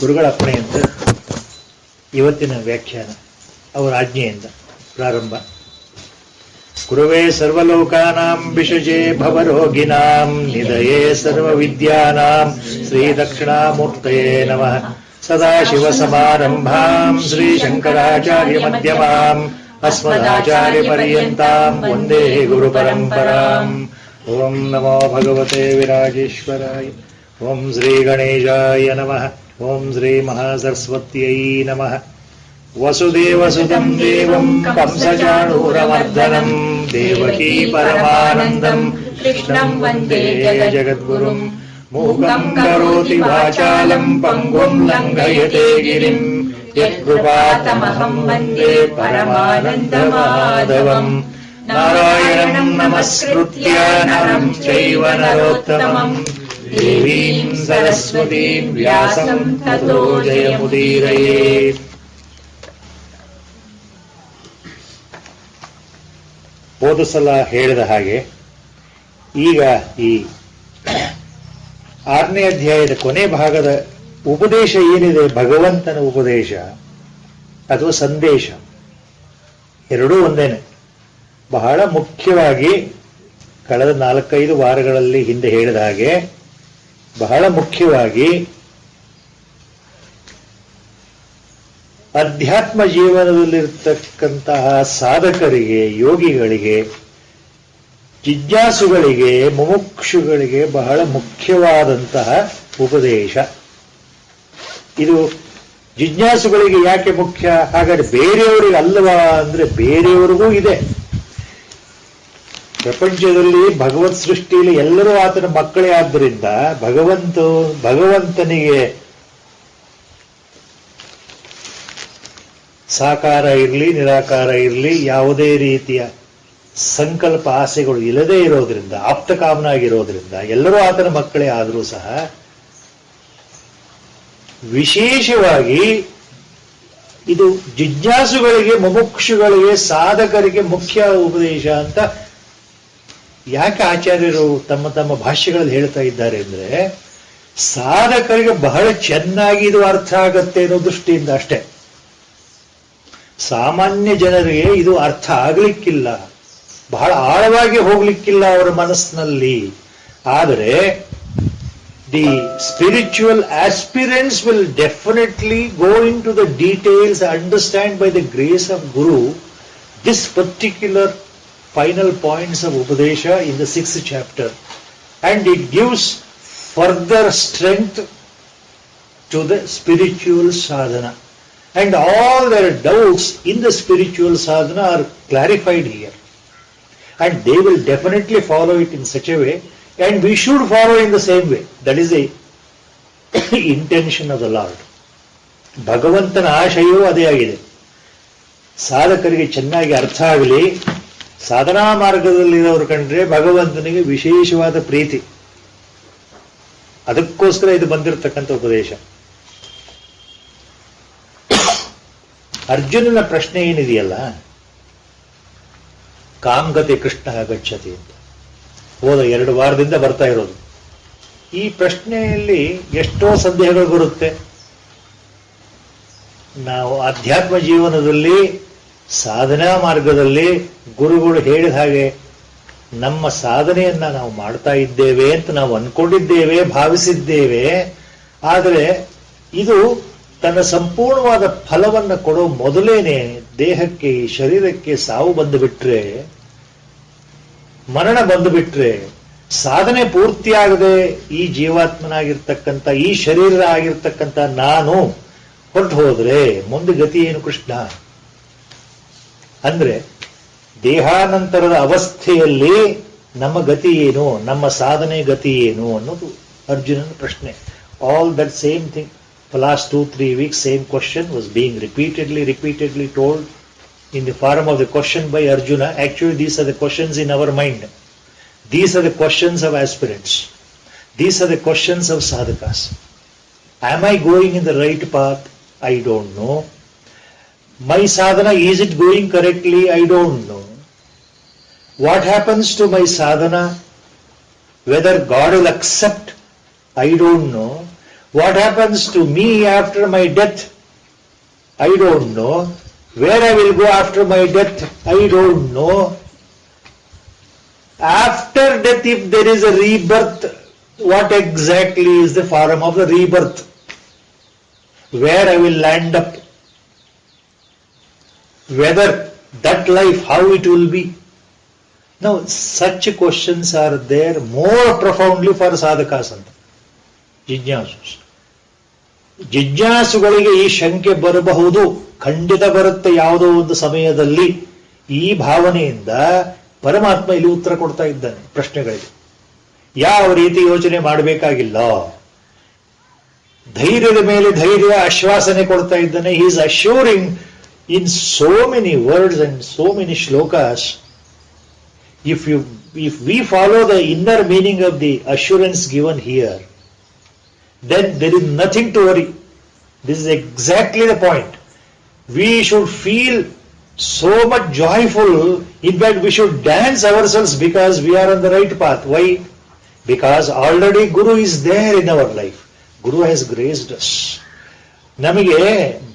ಗುರುಗಳ ಅಪ್ಪಣೆಯಿಂದ ಇವತ್ತಿನ ವ್ಯಾಖ್ಯಾನ ಅವರ ಆಜ್ಞೆಯಿಂದ ಪ್ರಾರಂಭ. ಗುರುವೇ ಸರ್ವಲೋಕಾನಾಂ ವಿಷಜೇ ಭವರೋಗಿನಾಂ ನಿಧಯೇ ಸರ್ವವಿದ್ಯಾನಾಂ ಶ್ರೀ ದಕ್ಷಿಣಾಮೂರ್ತಯೇ ನಮಃ. ಸದಾಶಿವಸಮಾರಂಭಾಂ ಶ್ರೀಶಂಕರಾಚಾರ್ಯ ಮಧ್ಯಮಾಂ ಅಸ್ಮದಾಚಾರ್ಯ ಪರ್ಯಂತಾಂ ವಂದೇ ಗುರುಪರಂಪರಾಂ. ಓಂ ನಮೋ ಭಗವತೆ ವಿರಾಜೇಶ್ವರಾಯ. ಓಂ ಶ್ರೀ ಗಣೇಶಾಯ ನಮಃ. ಓಂ ಶ್ರೀ ಮಹಾಸರಸ್ವತ್ಯೈ ನಮಃ. ವಸುದೇವಸುತಂ ದೇವಂ ಕಂಸಚಾಣೂರಮರ್ದನಂ ದೇವಕೀ ಪರಮಾನಂದಂ ಕೃಷ್ಣಂ ವಂದೇ ಜಗದ್ಗುರುಂ. ಮೂಕಂ ಕರೋತಿ ವಾಚಾಲಂ ಪಂಗುಂ ಲಂಘಯತೆ ಗಿರಿಂ ಯತ್ಕೃಪಾತಮಹಂ ವಂದೇ ಪರಮಾನಂದಮಾಧವಂ. ನಾರಾಯಣಂ ನಮಸ್ಕೃತ್ಯ ನರಂ ಚೈವ ನರೋತ್ತಮಂ ದೇವೀಂ ಸರಸ್ವತೀಂ ವ್ಯಾಸಂ ತತೋ ಜಯಮುದೀರಯೇತ್. ಹೋದ ಸಲ ಹೇಳಿದ ಹಾಗೆ ಈಗ ಈ 6ನೇ ಅಧ್ಯಾಯದ ಕೊನೆ ಭಾಗದ ಉಪದೇಶ ಏನಿದೆ, ಭಗವಂತನ ಉಪದೇಶ ಅಥವಾ ಸಂದೇಶ, ಎರಡೂ ಒಂದೇನೆ. ಬಹಳ ಮುಖ್ಯವಾಗಿ ಕಳೆದ 4-5 ವಾರಗಳಲ್ಲಿ ಹಿಂದೆ ಹೇಳಿದ ಹಾಗೆ ಬಹಳ ಮುಖ್ಯವಾಗಿ ಅಧ್ಯಾತ್ಮ ಜೀವನದಲ್ಲಿರ್ತಕ್ಕಂತಹ ಸಾಧಕರಿಗೆ, ಯೋಗಿಗಳಿಗೆ, ಜಿಜ್ಞಾಸುಗಳಿಗೆ, ಮುಮುಕ್ಷುಗಳಿಗೆ ಬಹಳ ಮುಖ್ಯವಾದಂತಹ ಉಪದೇಶ ಇದು. ಜಿಜ್ಞಾಸುಗಳಿಗೆ ಯಾಕೆ ಮುಖ್ಯ? ಹಾಗಾದ್ರೆ ಬೇರೆಯವರಿಗೆ ಅಲ್ಲವಾ ಅಂದ್ರೆ ಬೇರೆಯವರಿಗೂ ಇದೆ. ಪ್ರಪಂಚದಲ್ಲಿ ಭಗವತ್ ಸೃಷ್ಟಿಯಲ್ಲಿ ಎಲ್ಲರೂ ಆತನ ಮಕ್ಕಳೇ. ಆದ್ದರಿಂದ ಭಗವಂತನಿಗೆ ಸಾಕಾರ ಇರಲಿ, ನಿರಾಕಾರ ಇರಲಿ, ಯಾವುದೇ ರೀತಿಯ ಸಂಕಲ್ಪ ಆಸೆಗಳು ಇಲ್ಲದೇ ಇರೋದ್ರಿಂದ, ಆಪ್ತಕಾಮನಾಗಿರೋದ್ರಿಂದ ಎಲ್ಲರೂ ಆತನ ಮಕ್ಕಳೇ ಆದರೂ ಸಹ ವಿಶೇಷವಾಗಿ ಇದು ಜಿಜ್ಞಾಸುಗಳಿಗೆ, ಮುಮುಕ್ಷುಗಳಿಗೆ, ಸಾಧಕರಿಗೆ ಮುಖ್ಯ ಉಪದೇಶ ಅಂತ ಯಾಕೆ ಆಚಾರ್ಯರು ತಮ್ಮ ತಮ್ಮ ಭಾಷ್ಯಗಳಲ್ಲಿ ಹೇಳ್ತಾ ಇದ್ದಾರೆ ಅಂದ್ರೆ, ಸಾಧಕರಿಗೆ ಬಹಳ ಚೆನ್ನಾಗಿ ಇದು ಅರ್ಥ ಆಗತ್ತೆ ಅನ್ನೋ ದೃಷ್ಟಿಯಿಂದ ಅಷ್ಟೇ. ಸಾಮಾನ್ಯ ಜನರಿಗೆ ಇದು ಅರ್ಥ ಆಗ್ಲಿಕ್ಕಿಲ್ಲ, ಬಹಳ ಆಳವಾಗಿ ಹೋಗ್ಲಿಕ್ಕಿಲ್ಲ ಅವರ ಮನಸ್ಸಿನಲ್ಲಿ. ಆದರೆ the spiritual aspirants will definitely go into the details, understand by the grace of guru this particular final points of Upadesha in the 6th chapter, and it gives further strength to the spiritual sadhana, and all their doubts in the spiritual sadhana are clarified here, and they will definitely follow it in such a way, and we should follow in the same way. That is the intention of the Lord. ಭಗವಂತನ ಆಶಯವೂ ಅದೇ ಆಗಿದೆ. ಸಾಧಕರಿಗೆ ಚೆನ್ನಾಗಿ ಅರ್ಥ ಆಗಲಿ, ಸಾಧನಾ ಮಾರ್ಗದಲ್ಲಿರೋರು ಕಂಡ್ರೆ ಭಗವಂತನಿಗೆ ವಿಶೇಷವಾದ ಪ್ರೀತಿ. ಅದಕ್ಕೋಸ್ಕರ ಇದು ಬಂದಿರತಕ್ಕಂಥ ಉಪದೇಶ. ಅರ್ಜುನನ ಪ್ರಶ್ನೆ ಏನಿದೆಯಲ್ಲ, ಕಾಮ್ಗತಿ ಕೃಷ್ಣ ಗಚ್ಚತಿ ಅಂತ ಹೋದ 2 ವಾರದಿಂದ ಬರ್ತಾ ಇರೋದು. ಈ ಪ್ರಶ್ನೆಯಲ್ಲಿ ಎಷ್ಟೋ ಸಂದೇಹಗಳು ಬರುತ್ತೆ. ನಾವು ಆಧ್ಯಾತ್ಮ ಜೀವನದಲ್ಲಿ, ಸಾಧನಾ ಮಾರ್ಗದಲ್ಲಿ ಗುರುಗಳು ಹೇಳಿದ ಹಾಗೆ ನಮ್ಮ ಸಾಧನೆಯನ್ನ ನಾವು ಮಾಡ್ತಾ ಇದ್ದೇವೆ ಅಂತ ನಾವು ಅನ್ಕೊಂಡಿದ್ದೇವೆ, ಭಾವಿಸಿದ್ದೇವೆ. ಆದರೆ ಇದು ತನ್ನ ಸಂಪೂರ್ಣವಾದ ಫಲವನ್ನು ಕೊಡೋ ಮೊದಲೇನೆ ದೇಹಕ್ಕೆ, ಈ ಶರೀರಕ್ಕೆ ಸಾವು ಬಂದುಬಿಟ್ರೆ, ಮರಣ ಬಂದುಬಿಟ್ರೆ, ಸಾಧನೆ ಪೂರ್ತಿಯಾಗದೆ ಈ ಜೀವಾತ್ಮನಾಗಿರ್ತಕ್ಕಂಥ, ಈ ಶರೀರ ಆಗಿರ್ತಕ್ಕಂಥ ನಾನು ಹೊರಟು ಹೋದ್ರೆ ಮುಂದೆ ಗತಿ ಏನು ಕೃಷ್ಣ? ಅಂದ್ರೆ ದೇಹಾನಂತರದ ಅವಸ್ಥೆಯಲ್ಲಿ ನಮ್ಮ ಗತಿ ಏನು, ನಮ್ಮ ಸಾಧನೆ ಗತಿ ಏನು ಅನ್ನೋದು ಅರ್ಜುನನ ಪ್ರಶ್ನೆ. All that same thing for last 2-3 weeks, same question was being repeatedly told in the form of the question by Arjuna. Actually, these are the questions in our mind. These are the questions of aspirants. These are the questions of sadhakas. Am I going in the right path? I don't know. My sadhana, is it going correctly? I don't know. What happens to my sadhana? Whether God will accept, I don't know. What happens to me after my death? I don't know. Where I will go after my death? I don't know. After death, if there is a rebirth, what exactly is the form of the rebirth? Where I will land up? Whether that life, how it will be? Now, such questions are there more profoundly for sadhakas anta. ಜಿಜ್ಞಾಸು ಜಿಜ್ಞಾಸುಗಳಿಗೆ ಈ ಶಂಕೆ ಬರಬಹುದು, ಖಂಡಿತ ಬರುತ್ತೆ ಯಾವುದೋ ಒಂದು ಸಮಯದಲ್ಲಿ. ಈ ಭಾವನೆಯಿಂದ ಪರಮಾತ್ಮ ಇಲ್ಲಿ ಉತ್ತರ ಕೊಡ್ತಾ ಇದ್ದಾನೆ ಪ್ರಶ್ನೆಗಳಿಗೆ. ಯಾವ ರೀತಿ ಯೋಚನೆ ಮಾಡಬೇಕಾಗಿಲ್ಲ, ಧೈರ್ಯದ ಮೇಲೆ ಧೈರ್ಯ, ಆಶ್ವಾಸನೆ ಕೊಡ್ತಾ ಇದ್ದಾನೆ. He is assuring in so many words and so many shlokas. If we follow the inner meaning of the assurance given here, then there is nothing to worry. This is exactly the point. We should feel so much joyful. In fact, we should dance ourselves because we are on the right path. Why? Because already Guru is there in our life. Guru has graced us. ನಮಗೆ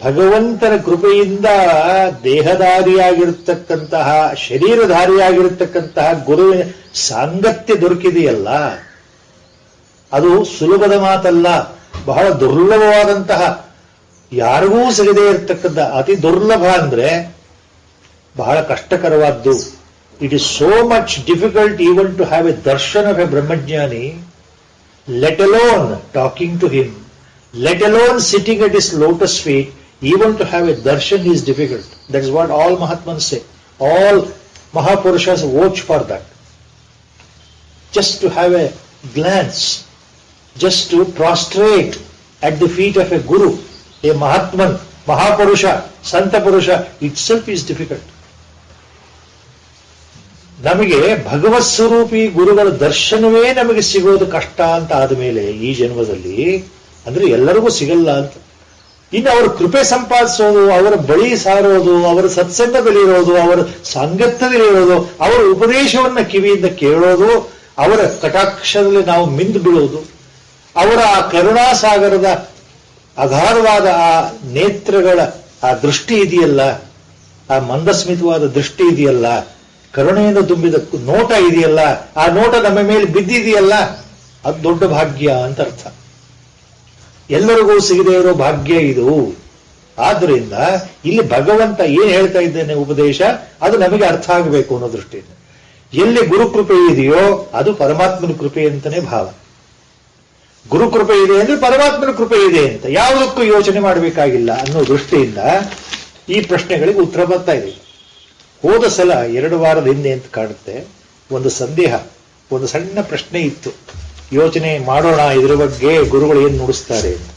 ಭಗವಂತನ ಕೃಪೆಯಿಂದ ದೇಹಧಾರಿಯಾಗಿರ್ತಕ್ಕಂತಹ, ಶರೀರಧಾರಿಯಾಗಿರ್ತಕ್ಕಂತಹ ಗುರುವಿನ ಸಾಂಗತ್ಯ ದೊರಕಿದೆಯಲ್ಲ, ಅದು ಸುಲಭದ ಮಾತಲ್ಲ. ಬಹಳ ದುರ್ಲಭವಾದಂತಹ, ಯಾರಿಗೂ ಸಿಗದೇ ಇರತಕ್ಕಂಥ, ಅತಿ ದುರ್ಲಭ ಅಂದ್ರೆ ಬಹಳ ಕಷ್ಟಕರವಾದ್ದು. It is so much difficult even to have a darshan of a ಬ್ರಹ್ಮಜ್ಞಾನಿ, let alone talking to him, let alone sitting at his lotus feet. Even to have a darshan is difficult. That is what all Mahatmas say. All Mahapurushas watch for that. Just to have a glance, just to prostrate at the feet of a Guru, a Mahatman, Mahapurusha, Santa Purusha, itself is difficult. ನಮಗೆ ಭಗವತ್ ಸ್ವರೂಪಿ ಗುರುಗಳ ದರ್ಶನವೇ ನಮಗೆ ಸಿಗೋದು ಕಷ್ಟ ಅಂತ ಆದಮೇಲೆ ಈ ಜನ್ಮದಲ್ಲಿ, ಅಂದ್ರೆ ಎಲ್ಲರಿಗೂ ಸಿಗಲ್ಲ ಅಂತ, ಇನ್ನು ಅವರ ಕೃಪೆ ಸಂಪಾದಿಸೋದು, ಅವರ ಬಳಿ ಸಾರೋದು, ಅವರ ಸತ್ಸಂಗದಲ್ಲಿರೋದು, ಅವರ ಸಾಂಗತ್ಯದಲ್ಲಿರೋದು, ಅವರ ಉಪದೇಶವನ್ನ ಕಿವಿಯಿಂದ ಕೇಳೋದು, ಅವರ ಕಟಾಕ್ಷದಲ್ಲಿ ನಾವು ಮಿಂದು ಬೀಳೋದು, ಅವರ ಆ ಕರುಣಾಸಾಗರದ ಅಗಾಧವಾದ ಆ ನೇತ್ರಗಳ ಆ ದೃಷ್ಟಿ ಇದೆಯಲ್ಲ, ಆ ಮಂದಸ್ಮಿತವಾದ ದೃಷ್ಟಿ ಇದೆಯಲ್ಲ, ಕರುಣೆಯಿಂದ ತುಂಬಿದ ನೋಟ ಇದೆಯಲ್ಲ, ಆ ನೋಟ ನಮ್ಮ ಮೇಲೆ ಬಿದ್ದಿದೆಯಲ್ಲ, ಅದು ದೊಡ್ಡ ಭಾಗ್ಯ ಅಂತ ಅರ್ಥ. ಎಲ್ಲರಿಗೂ ಸಿಗದೇ ಇರೋ ಭಾಗ್ಯ ಇದು. ಆದ್ರಿಂದ ಇಲ್ಲಿ ಭಗವಂತ ಏನ್ ಹೇಳ್ತಾ ಇದ್ದೇನೆ ಉಪದೇಶ, ಅದು ನಮಗೆ ಅರ್ಥ ಆಗಬೇಕು ಅನ್ನೋ ದೃಷ್ಟಿಯಿಂದ. ಎಲ್ಲಿ ಗುರುಕೃಪೆ ಇದೆಯೋ ಅದು ಪರಮಾತ್ಮನ ಕೃಪೆ ಅಂತಾನೆ ಭಾವ. ಗುರುಕೃಪೆ ಇದೆ ಅಂದ್ರೆ ಪರಮಾತ್ಮನ ಕೃಪೆ ಇದೆ ಅಂತ ಯಾವುದಕ್ಕೂ ಯೋಚನೆ ಮಾಡಬೇಕಾಗಿಲ್ಲ ಅನ್ನೋ ದೃಷ್ಟಿಯಿಂದ ಈ ಪ್ರಶ್ನೆಗಳಿಗೆ ಉತ್ತರ ಬರ್ತಾ ಇದೆ. ಹೋದ ಸಲ 2 ವಾರದ ಹಿಂದೆ ಅಂತ ಕಾಣುತ್ತೆ, ಒಂದು ಸಂದೇಹ, ಒಂದು ಸಣ್ಣ ಪ್ರಶ್ನೆ ಇತ್ತು. ಯೋಚನೆ ಮಾಡೋಣ ಇದ್ರ ಬಗ್ಗೆ ಗುರುಗಳು ಏನು ನುಡಿಸ್ತಾರೆ ಅಂತ.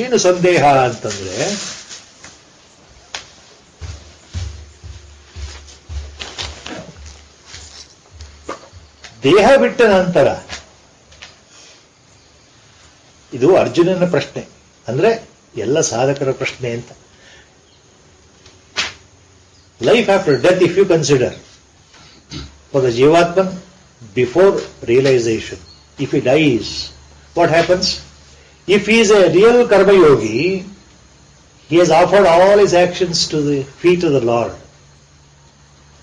ಏನು ಸಂದೇಹ ಅಂತಂದ್ರೆ, ದೇಹ ಬಿಟ್ಟ ನಂತರ, ಇದು ಅರ್ಜುನನ ಪ್ರಶ್ನೆ, ಅಂದ್ರೆ ಎಲ್ಲ ಸಾಧಕರ ಪ್ರಶ್ನೆ ಅಂತ. Life after death, if you consider for the jivatman before realization, if he dies, what happens? If he is a real karma yogi, he has offered all his actions to the feet of the Lord.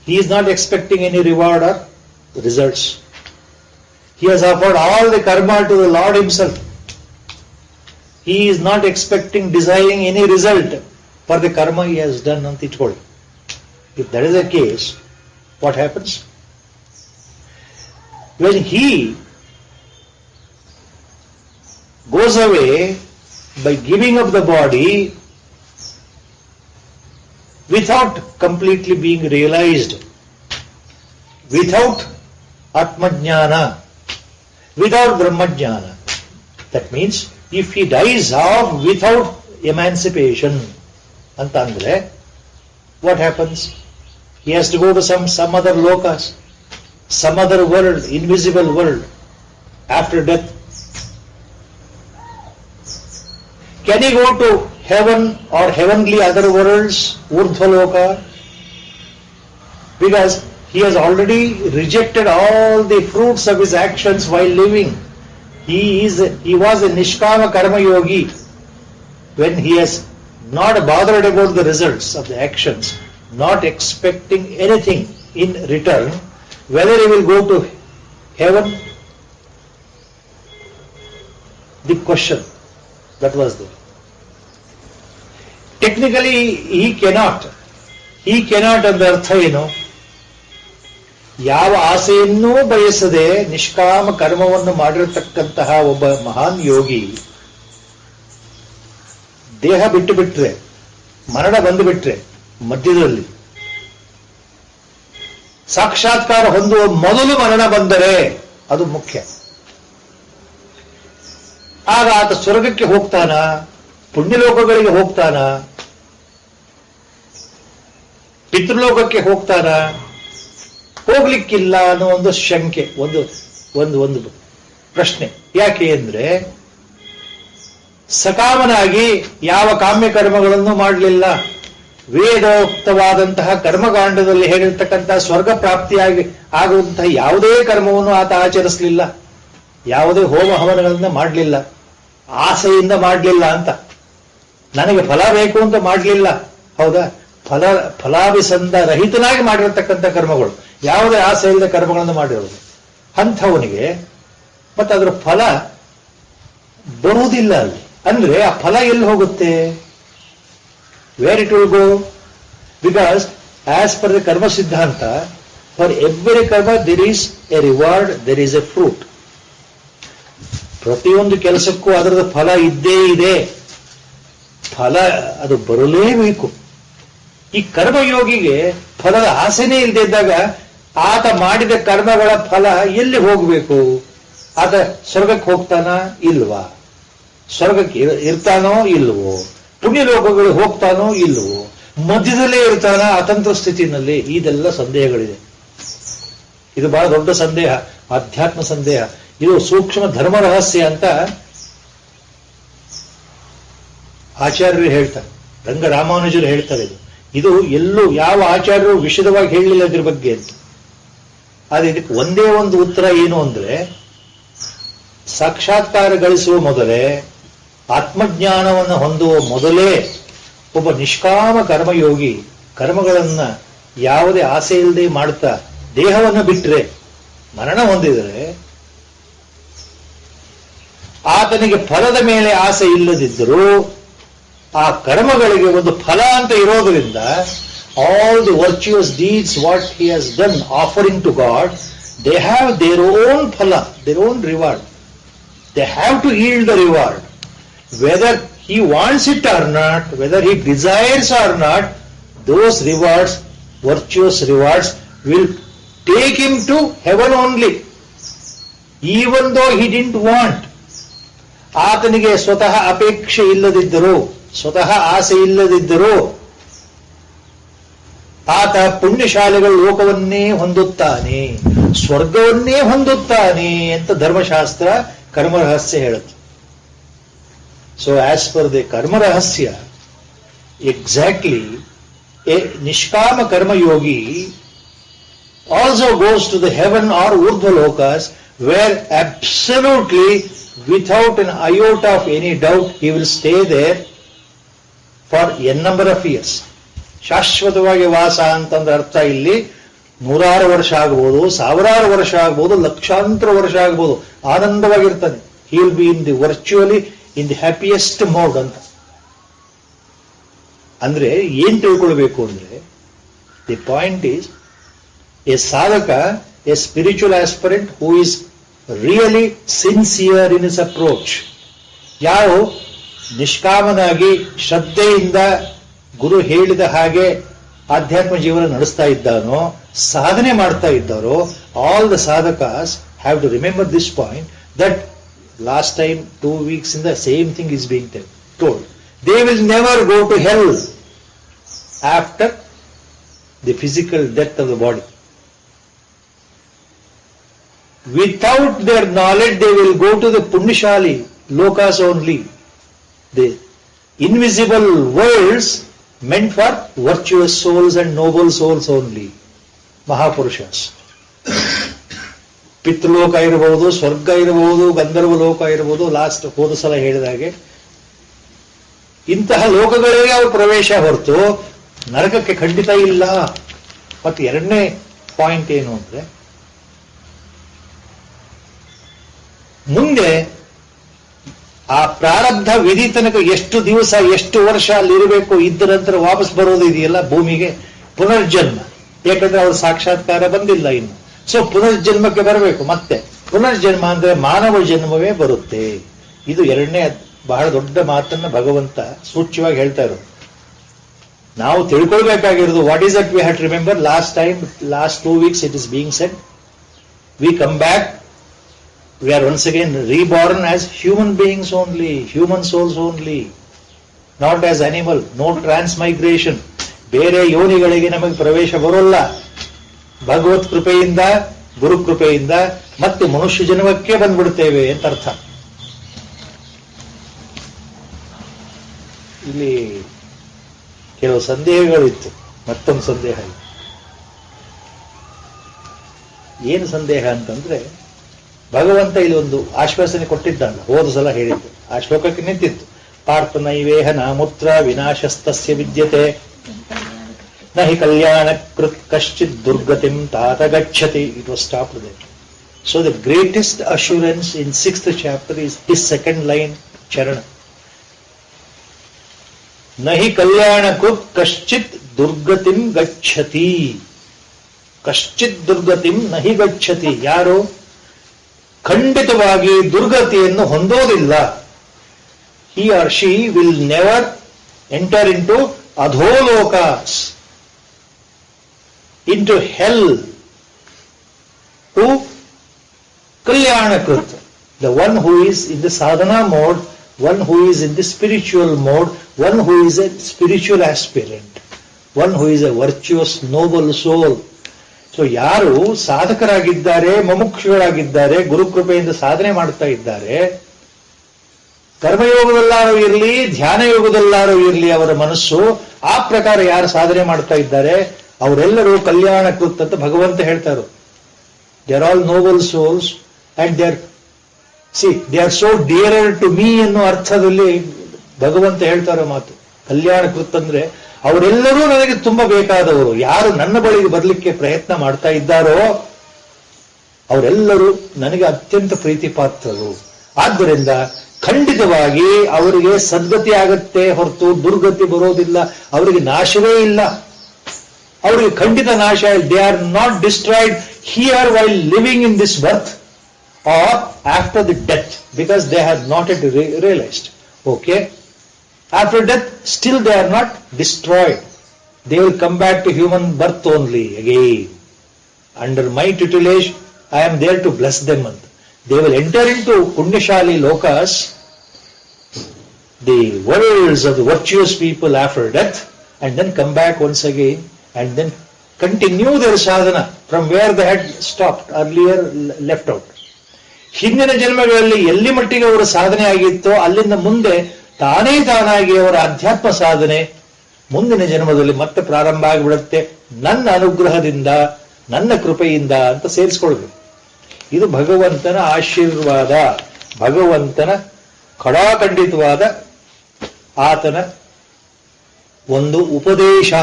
He is not expecting any reward or results. He has offered all the karma to the Lord himself. He is not expecting, desiring any result for the karma he has done on the told. If that is the case, what happens? When he goes away by giving up the body without completely being realized, without Atmajnana, without Brahmajnana, that means if he dies off without emancipation, antandre, what happens? He has to go to some other lokas, some other world, invisible world, after death. Can he go to heaven or heavenly other worlds, Urdhvaloka? Because he has already rejected all the fruits of his actions while living. He was a Nishkama Karma Yogi when he has not bothered about the results of the actions, not expecting anything in return, whether he will go to heaven. The question that was there. Technically, he cannot ಅಂದ ಅರ್ಥ ಏನು? ಯಾವ ಆಸೆಯನ್ನೂ ಬಯಸದೆ ನಿಷ್ಕಾಮ ಕರ್ಮವನ್ನು ಮಾಡಿರತಕ್ಕಂತಹ ಒಬ್ಬ ಮಹಾನ್ ಯೋಗಿ ದೇಹ ಬಿಟ್ಟು ಬಿಟ್ರೆ, ಮರಣ ಬಂದು ಬಿಟ್ರೆ, ಮಧ್ಯದಲ್ಲಿ ಸಾಕ್ಷಾತ್ಕಾರ ಹೊಂದುವ ಮೊದಲು ಮರಣ ಬಂದರೆ ಅದು ಮುಖ್ಯ. ಆಗ ಆತ ಸ್ವರ್ಗಕ್ಕೆ ಹೋಗ್ತಾನ, ಪುಣ್ಯಲೋಕಗಳಿಗೆ ಹೋಗ್ತಾನ, ಪಿತೃಲೋಕಕ್ಕೆ ಹೋಗ್ತಾನ, ಹೋಗ್ಲಿಕ್ಕಿಲ್ಲ ಅನ್ನೋ ಒಂದು ಶಂಕೆ, ಒಂದು ಪ್ರಶ್ನೆ. ಯಾಕೆ ಅಂದ್ರೆ ಸಕಾಮನಾಗಿ ಯಾವ ಕಾಮ್ಯ ಕರ್ಮಗಳನ್ನು ಮಾಡಲಿಲ್ಲ. ವೇದೋಕ್ತವಾದಂತಹ ಕರ್ಮಕಾಂಡದಲ್ಲಿ ಹೇಳಿರ್ತಕ್ಕಂತಹ ಸ್ವರ್ಗ ಪ್ರಾಪ್ತಿಯಾಗಿ ಆಗುವಂತಹ ಯಾವುದೇ ಕರ್ಮವನ್ನು ಆತ ಆಚರಿಸಲಿಲ್ಲ, ಯಾವುದೇ ಹೋಮ ಹವನಗಳನ್ನ ಮಾಡಲಿಲ್ಲ, ಆಸೆಯಿಂದ ಮಾಡಲಿಲ್ಲ ಅಂತ. ನನಗೆ ಫಲ ಬೇಕು ಅಂತ ಮಾಡಲಿಲ್ಲ, ಹೌದಾ? ಫಲಾಭಿಸಂದ ರಹಿತನಾಗಿ ಮಾಡಿರತಕ್ಕಂಥ ಕರ್ಮಗಳು, ಯಾವುದೇ ಆಸೆ ಇಲ್ಲದ ಕರ್ಮಗಳನ್ನು ಮಾಡಿರೋದು ಅಂಥವನಿಗೆ ಮತ್ತೆ ಅದರ ಫಲ ಬರುವುದಿಲ್ಲ. ಅಲ್ಲಿ ಅಂದ್ರೆ ಆ ಫಲ ಎಲ್ಲಿ ಹೋಗುತ್ತೆ? Where it will go? Because as per the karma siddhanta, for every karma there is a reward, there is a fruit. ಪ್ರತಿಯೊಂದು ಕೆಲಸಕ್ಕೂ ಅದರದ ಫಲ ಇದ್ದೇ ಇದೆ, ಫಲ ಅದು ಬರಲೇಬೇಕು. ಈ ಕರ್ಮಯೋಗಿಗೆ ಫಲದ ಆಸೆನೇ ಇಲ್ಲದೆ ಇದ್ದಾಗ ಆತ ಮಾಡಿದ ಕರ್ಮಗಳ ಫಲ ಎಲ್ಲಿ ಹೋಗಬೇಕು? ಆತ ಸ್ವರ್ಗಕ್ಕೆ ಹೋಗ್ತಾನ ಇಲ್ವಾ? ಸ್ವರ್ಗಕ್ಕೆ ಇರ್ತಾನೋ ಇಲ್ವೋ? ಪುಣ್ಯಲೋಕಗಳಿಗೆ ಹೋಗ್ತಾನೋ ಇಲ್ವೋ? ಮಧ್ಯದಲ್ಲೇ ಇರ್ತಾನ ಅತಂತ್ರ ಸ್ಥಿತಿನಲ್ಲಿ? ಇದೆಲ್ಲ ಸಂದೇಹಗಳಿದೆ. ಇದು ಬಹಳ ದೊಡ್ಡ ಸಂದೇಹ, ಆಧ್ಯಾತ್ಮ ಸಂದೇಹ. ಇದು ಸೂಕ್ಷ್ಮ ಧರ್ಮ ರಹಸ್ಯ ಅಂತ ಆಚಾರ್ಯರು ಹೇಳ್ತಾರೆ, ರಂಗರಾಮಾನುಜರು ಹೇಳ್ತಾರೆ. ಇದು ಎಲ್ಲೂ ಯಾವ ಆಚಾರ್ಯರು ವಿಶದವಾಗಿ ಹೇಳಲಿಲ್ಲ ಇದ್ರ ಬಗ್ಗೆ ಅಂತ. ಆದ್ರೆ ಇದಕ್ಕೆ ಒಂದೇ ಒಂದು ಉತ್ತರ ಏನು ಅಂದ್ರೆ, ಸಾಕ್ಷಾತ್ಕಾರ ಗಳಿಸುವ ಮೊದಲೇ, ಆತ್ಮಜ್ಞಾನವನ್ನು ಹೊಂದುವ ಮೊದಲೇ ಒಬ್ಬ ನಿಷ್ಕಾಮ ಕರ್ಮಯೋಗಿ ಕರ್ಮಗಳನ್ನ ಯಾವುದೇ ಆಸೆ ಇಲ್ಲದೆ ಮಾಡ್ತಾ ದೇಹವನ್ನು ಬಿಟ್ಟರೆ, ಮರಣ ಹೊಂದಿದರೆ, ಆತನಿಗೆ ಫಲದ ಮೇಲೆ ಆಸೆ ಇಲ್ಲದಿದ್ದರೂ ಆ ಕರ್ಮಗಳಿಗೆ ಒಂದು ಫಲ ಅಂತ ಇರೋದ್ರಿಂದ, all the virtuous deeds what he has done offering to God, they have their own phala, their own reward. They have to yield the reward. Whether he wants it or not, whether he desires or not, those rewards, virtuous rewards, will take him to heaven only, even though he didn't want. ಆತನಿಗೆ ಸ್ವತಃ ಅಪೇಕ್ಷೆ ಇಲ್ಲದಿದ್ದರೂ, ಸ್ವತಃ ಆಸೆ ಇಲ್ಲದಿದ್ದರೂ ಆತ ಪುಣ್ಯಶಾಲಿಗಳ ಲೋಕವನ್ನೇ ಹೊಂದುತ್ತಾನೆ, ಸ್ವರ್ಗವನ್ನೇ ಹೊಂದುತ್ತಾನೆ ಅಂತ ಧರ್ಮಶಾಸ್ತ್ರ ಕರ್ಮ ರಹಸ್ಯ ಹೇಳುತ್ತೆ. ಸೊ ಆಸ್ ಪರ್ ದಿ ಕರ್ಮ ರಹಸ್ಯ, exactly a nishkama karmayogi also goes to the heaven or urdhva lokas, where absolutely without an iota of any doubt he will stay there for a number of years. ಶಾಶ್ವತವಾಗಿ ವಾಸ ಅಂತಂದ್ರೆ ಅರ್ಥ ಇಲ್ಲಿ ನೂರಾರು ವರ್ಷ ಆಗ್ಬೋದು, ಸಾವಿರಾರು ವರ್ಷ ಆಗ್ಬೋದು, ಲಕ್ಷಾಂತರ ವರ್ಷ ಆಗ್ಬೋದು, ಆನಂದವಾಗಿರ್ತಾನೆ. he will be in the virtually in the happiest mode ಅಂತ. ಅಂದ್ರೆ ಏನ್ ತಿಳ್ಕೊಳ್ಬೇಕು ಅಂದ್ರೆ, ದಿ ಪಾಯಿಂಟ್ ಈಸ್ ಎ ಸಾಧಕ, A spiritual aspirant who is really sincere in is approach, ಯಾವ ನಿಷ್ಕಾಮನಾಗಿ ಶ್ರದ್ಧೆಯಿಂದ ಗುರು ಹೇಳಿದ ಹಾಗೆ ಆಧ್ಯಾತ್ಮ ಜೀವನ ನಡೆಸ್ತಾ ಇದ್ದಾನೋ, ಸಾಧನೆ ಮಾಡ್ತಾ ಇದ್ದಾರೋ, all the sadhakas have to remember this point, that last time 2 weeks in the same thing is being told. They will never go to hell after the physical death of the body. Without their knowledge, they will go to the Punyashali lokas only, the invisible worlds meant for virtuous souls and noble souls only, Mahapurushas. ಪಿತೃಲೋಕ ಇರಬಹುದು, ಸ್ವರ್ಗ ಇರಬಹುದು, ಗಂಧರ್ವ ಲೋಕ ಇರಬಹುದು. Last ಹೋದ ಸಲ ಹೇಳಿದಾಗೆ ಇಂತಹ ಲೋಕಗಳಿಗೆ ಅವರು ಪ್ರವೇಶ ಹೊರತು ನರಕಕ್ಕೆ ಖಂಡಿತ ಇಲ್ಲ. ಮತ್ತು ಎರಡನೇ ಪಾಯಿಂಟ್ ಏನು ಅಂದ್ರೆ, ಮುಂದೆ ಆ ಪ್ರಾರಬ್ಧ ವಿಧಿ ತನಕ ಎಷ್ಟು ದಿವಸ ಎಷ್ಟು ವರ್ಷ ಅಲ್ಲಿ ಇರಬೇಕು, ಇದ್ದ ನಂತರ ವಾಪಸ್ ಬರೋದು ಇದೆಯಲ್ಲ ಭೂಮಿಗೆ, ಪುನರ್ಜನ್ಮ. ಯಾಕಂದ್ರೆ ಅವ್ರ ಸಾಕ್ಷಾತ್ಕಾರ ಬಂದಿಲ್ಲ ಇನ್ನು. ಸೊ ಪುನರ್ಜನ್ಮಕ್ಕೆ ಬರಬೇಕು. ಮತ್ತೆ ಪುನರ್ಜನ್ಮ ಅಂದ್ರೆ ಮಾನವ ಜನ್ಮವೇ ಬರುತ್ತೆ. ಇದು ಎರಡನೇ ಬಹಳ ದೊಡ್ಡ ಮಾತನ್ನ ಭಗವಂತ ಸೂಚ್ಯವಾಗಿ ಹೇಳ್ತಾ ಇರೋದು. ನಾವು ತಿಳ್ಕೊಳ್ಬೇಕಾಗಿರೋದು, what is that we have to remember. Last 2 weeks it is being said, we come back, we are once again reborn as human beings only, human souls only, not as animal. No transmigration. ಬೇರೆ ಯೋನಿಗಳಿಗೆ ನಮಗೆ ಪ್ರವೇಶ ಬರೋಲ್ಲ. ಭಗವತ್ ಕೃಪೆಯಿಂದ, ಗುರು ಕೃಪೆಯಿಂದ ಮತ್ತೆ ಮನುಷ್ಯ ಜನ್ಮಕ್ಕೆ ಬಂದ್ಬಿಡ್ತೇವೆ ಅಂತ ಅರ್ಥ. ಇಲ್ಲಿ ಕೆಲವು ಸಂದೇಹಗಳಿತ್ತು. ಮತ್ತೊಂದು ಸಂದೇಹ ಇದೆ. ಏನು ಸಂದೇಹ ಅಂತಂದ್ರೆ, ಭಗವಂತ ಇಲ್ಲಿ ಒಂದು ಆಶ್ವಾಸನೆ ಕೊಟ್ಟಿದ್ದಾನೆ, ಹೋದ ಸಲ ಹೇಳಿದ್ದು. ಆ ಶ್ಲೋಕಕ್ಕೆ ನಿಂತಿತ್ತು, ಪಾರ್ಥ ನೈವೇಹ ನಾಮೂತ್ರ ವಿನಾಶಸ್ತಸ್ಯ ವಿದ್ಯತೆ ನ ಹಿ ಕಲ್ಯಾಣ ಕೃತ್ ಕಶ್ಚಿತ್ ದುರ್ಗತಿಂ ತಾತ ಗಚ್ಚತಿ. It was stopped there. So the greatest assurance in 6th chapter is his second line, ಚರಣ. ನ ಹಿ ಕಲ್ಯಾಣ ಕೃತ್ ಕಶ್ಚಿತ್ ದುರ್ಗತಿಂ ಗಚ್ಚತಿ. ಕಶ್ಚಿತ್ ದುರ್ಗತಿಂ ನ ಹಿ ಗಚ್ಚತಿ. ಯಾರು ಖಂಡಿತವಾಗಿ ದುರ್ಗತಿಯನ್ನು ಹೊಂದೋದಿಲ್ಲ. he or she will never enter into adholokas, into hell. Who? Kalyanakrit. The one who is in the sadhana mode, one who is in the spiritual mode, one who is a spiritual aspirant, one who is a virtuous, noble soul. So ಯಾರು ಸಾಧಕರಾಗಿದ್ದಾರೆ, ಮುಮುಕ್ಷುಗಳಾಗಿದ್ದಾರೆ, ಗುರುಕೃಪೆಯಿಂದ ಸಾಧನೆ ಮಾಡ್ತಾ ಇದ್ದಾರೆ, ಕರ್ಮಯೋಗದಲ್ಲಾರು ಇರಲಿ, ಧ್ಯಾನ ಯೋಗದಲ್ಲಾರು ಇರಲಿ, ಅವರ ಮನಸ್ಸು ಆ ಪ್ರಕಾರ ಯಾರು ಸಾಧನೆ ಮಾಡ್ತಾ ಇದ್ದಾರೆ ಅವರೆಲ್ಲರೂ ಕಲ್ಯಾಣಕೃತ್ ಅಂತ ಭಗವಂತ ಹೇಳ್ತಾರೆ. They are all noble souls and they are so dearer to me ಎನ್ನುವ ಅರ್ಥದಲ್ಲಿ ಭಗವಂತ ಹೇಳ್ತಾರೋ ಮಾತು. ಕಲ್ಯಾಣಕೃತ್ ಅಂದ್ರೆ ಅವರೆಲ್ಲರೂ ನನಗೆ ತುಂಬಾ ಬೇಕಾದವರು. ಯಾರು ನನ್ನ ಬಳಿಗೆ ಬರಲಿಕ್ಕೆ ಪ್ರಯತ್ನ ಮಾಡ್ತಾ ಇದ್ದಾರೋ ಅವರೆಲ್ಲರೂ ನನಗೆ ಅತ್ಯಂತ ಪ್ರೀತಿ ಪಾತ್ರರು. ಆದ್ದರಿಂದ ಖಂಡಿತವಾಗಿ ಅವರಿಗೆ ಸದ್ಗತಿ ಆಗತ್ತೆ ಹೊರತು ದುರ್ಗತಿ ಬರೋದಿಲ್ಲ. ಅವರಿಗೆ ನಾಶವೇ ಇಲ್ಲ. ಅವರಿಗೆ ಖಂಡಿತ ನಾಶ. They are not destroyed here while living in this birth or after the death, because they have not it realised. Okay, after death still they are not destroyed. They will come back to human birth only again. Under my tutelage I am there to bless them. They will enter into punyashali lokas, the worlds of the virtuous people after death, and then come back once again and then continue their sadhana from where they had stopped earlier, left out. ಹಿಂದಿನ ಜನ್ಮಗಳಲ್ಲಿ ಎಲ್ಲಿ ಮಟ್ಟಿಗೆ ಅವರ ಸಾಧನೆ ಆಗಿತ್ತೋ ಅಲ್ಲಿಂದ ಮುಂದೆ ತಾನೇ ತಾನಾಗಿ ಅವರ ಅಧ್ಯಾತ್ಮ ಸಾಧನೆ ಮುಂದಿನ ಜನ್ಮದಲ್ಲಿ ಮತ್ತೆ ಪ್ರಾರಂಭ ಆಗಿಬಿಡುತ್ತೆ, ನನ್ನ ಅನುಗ್ರಹದಿಂದ, ನನ್ನ ಕೃಪೆಯಿಂದ ಅಂತ ಸೇರಿಸ್ಕೊಳ್ಬೇಕು. ಇದು ಭಗವಂತನ ಆಶೀರ್ವಾದ, ಭಗವಂತನ ಖಡಾಖಂಡಿತವಾದ ಆತನ ಒಂದು ಉಪದೇಶ.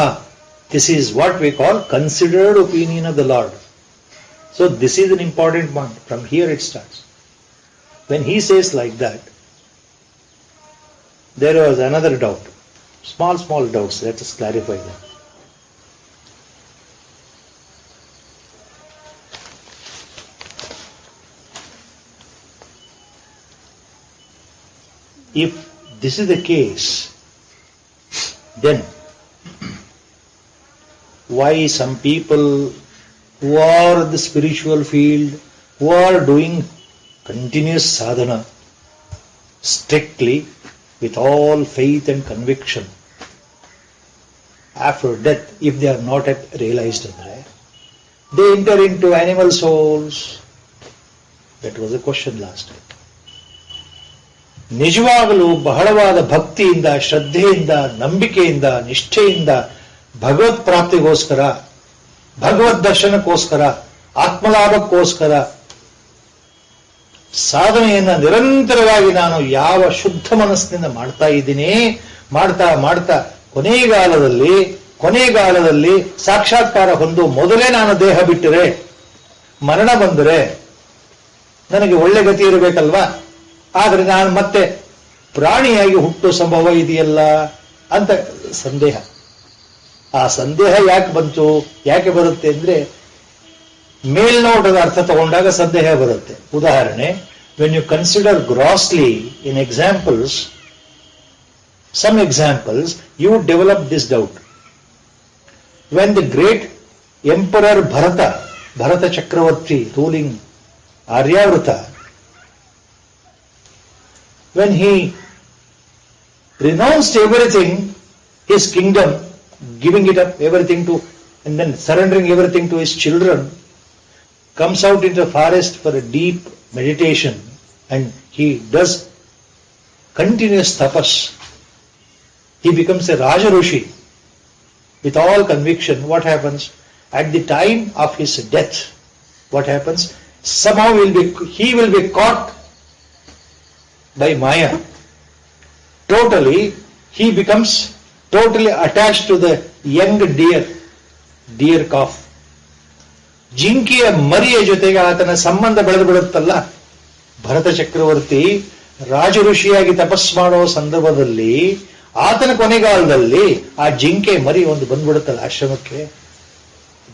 This is what we call considered opinion of the lord. So this is an important point. From here it starts. When he says like that, there was another doubt. Small doubts. Let us clarify them. If this is the case, then why some people who are in the spiritual field, who are doing continuous sadhana strictly, with all faith and conviction, after death, if they are not yet realized, they enter into animal souls. That was a question last time. ನಿಜವಾಗಲೂ ಬಹಳವಾದ ಭಕ್ತಿಯಿಂದ, ಶ್ರದ್ಧೆಯಿಂದ, ನಂಬಿಕೆಯಿಂದ, ನಿಷ್ಠೆಯಿಂದ ಭಗವತ್ ಪ್ರಾಪ್ತಿಗೋಸ್ಕರ, ಭಗವದ್ ದರ್ಶನಕ್ಕೋಸ್ಕರ, ಆತ್ಮಲಾಭಕ್ಕೋಸ್ಕರ ಸಾಧನೆಯನ್ನ ನಿರಂತರವಾಗಿ ನಾನು ಯಾವ ಶುದ್ಧ ಮನಸ್ಸಿನಿಂದ ಮಾಡ್ತಾ ಇದ್ದೀನಿ, ಮಾಡ್ತಾ ಮಾಡ್ತಾ ಕೊನೆಗಾಲದಲ್ಲಿ ಸಾಕ್ಷಾತ್ಕಾರ ಹೊಂದು ಮೊದಲೇ ನಾನು ದೇಹ ಬಿಟ್ಟರೆ, ಮರಣ ಬಂದರೆ ನನಗೆ ಒಳ್ಳೆ ಗತಿ ಇರಬೇಕಲ್ವಾ, ಆದರೆ ನಾನು ಮತ್ತೆ ಪ್ರಾಣಿಯಾಗಿ ಹುಟ್ಟೋ ಸಂಭವ ಇದೆಯಲ್ಲ ಅಂತ ಸಂದೇಹ. ಆ ಸಂದೇಹ ಯಾಕೆ ಬಂತು, ಯಾಕೆ ಬರುತ್ತೆ ಅಂದ್ರೆ ಮೇಲ್ನೋಟದ ಅರ್ಥ ತಗೊಂಡಾಗ ಸಂದೇಹ ಬರುತ್ತೆ. ಉದಾಹರಣೆ, when you consider grossly in examples, some examples, you would develop this doubt. When the great emperor Bharata Chakravarti ruling Aryavrata, when he renounced everything, his kingdom, giving it up, everything to, and then surrendering everything to his children, comes out into the forest for a deep meditation, and he does continuous tapas. He becomes a Raja Rishi with all conviction. What happens? At the time of his death, what happens? Somehow he will be caught by Maya. Totally, he becomes totally attached to the young deer calf. ಜಿಂಕೆಯ ಮರಿಯ ಜೊತೆಗೆ ಆತನ ಸಂಬಂಧ ಬೆಳೆದು ಬಿಡುತ್ತಲ್ಲ. ಭರತ ಚಕ್ರವರ್ತಿ ರಾಜ ಋಷಿಯಾಗಿ ತಪಸ್ ಮಾಡೋ ಸಂದರ್ಭದಲ್ಲಿ ಆತನ ಕೊನೆಗಾಲದಲ್ಲಿ ಆ ಜಿಂಕೆ ಮರಿ ಒಂದು ಬಂದ್ಬಿಡುತ್ತಲ್ಲ ಆಶ್ರಮಕ್ಕೆ.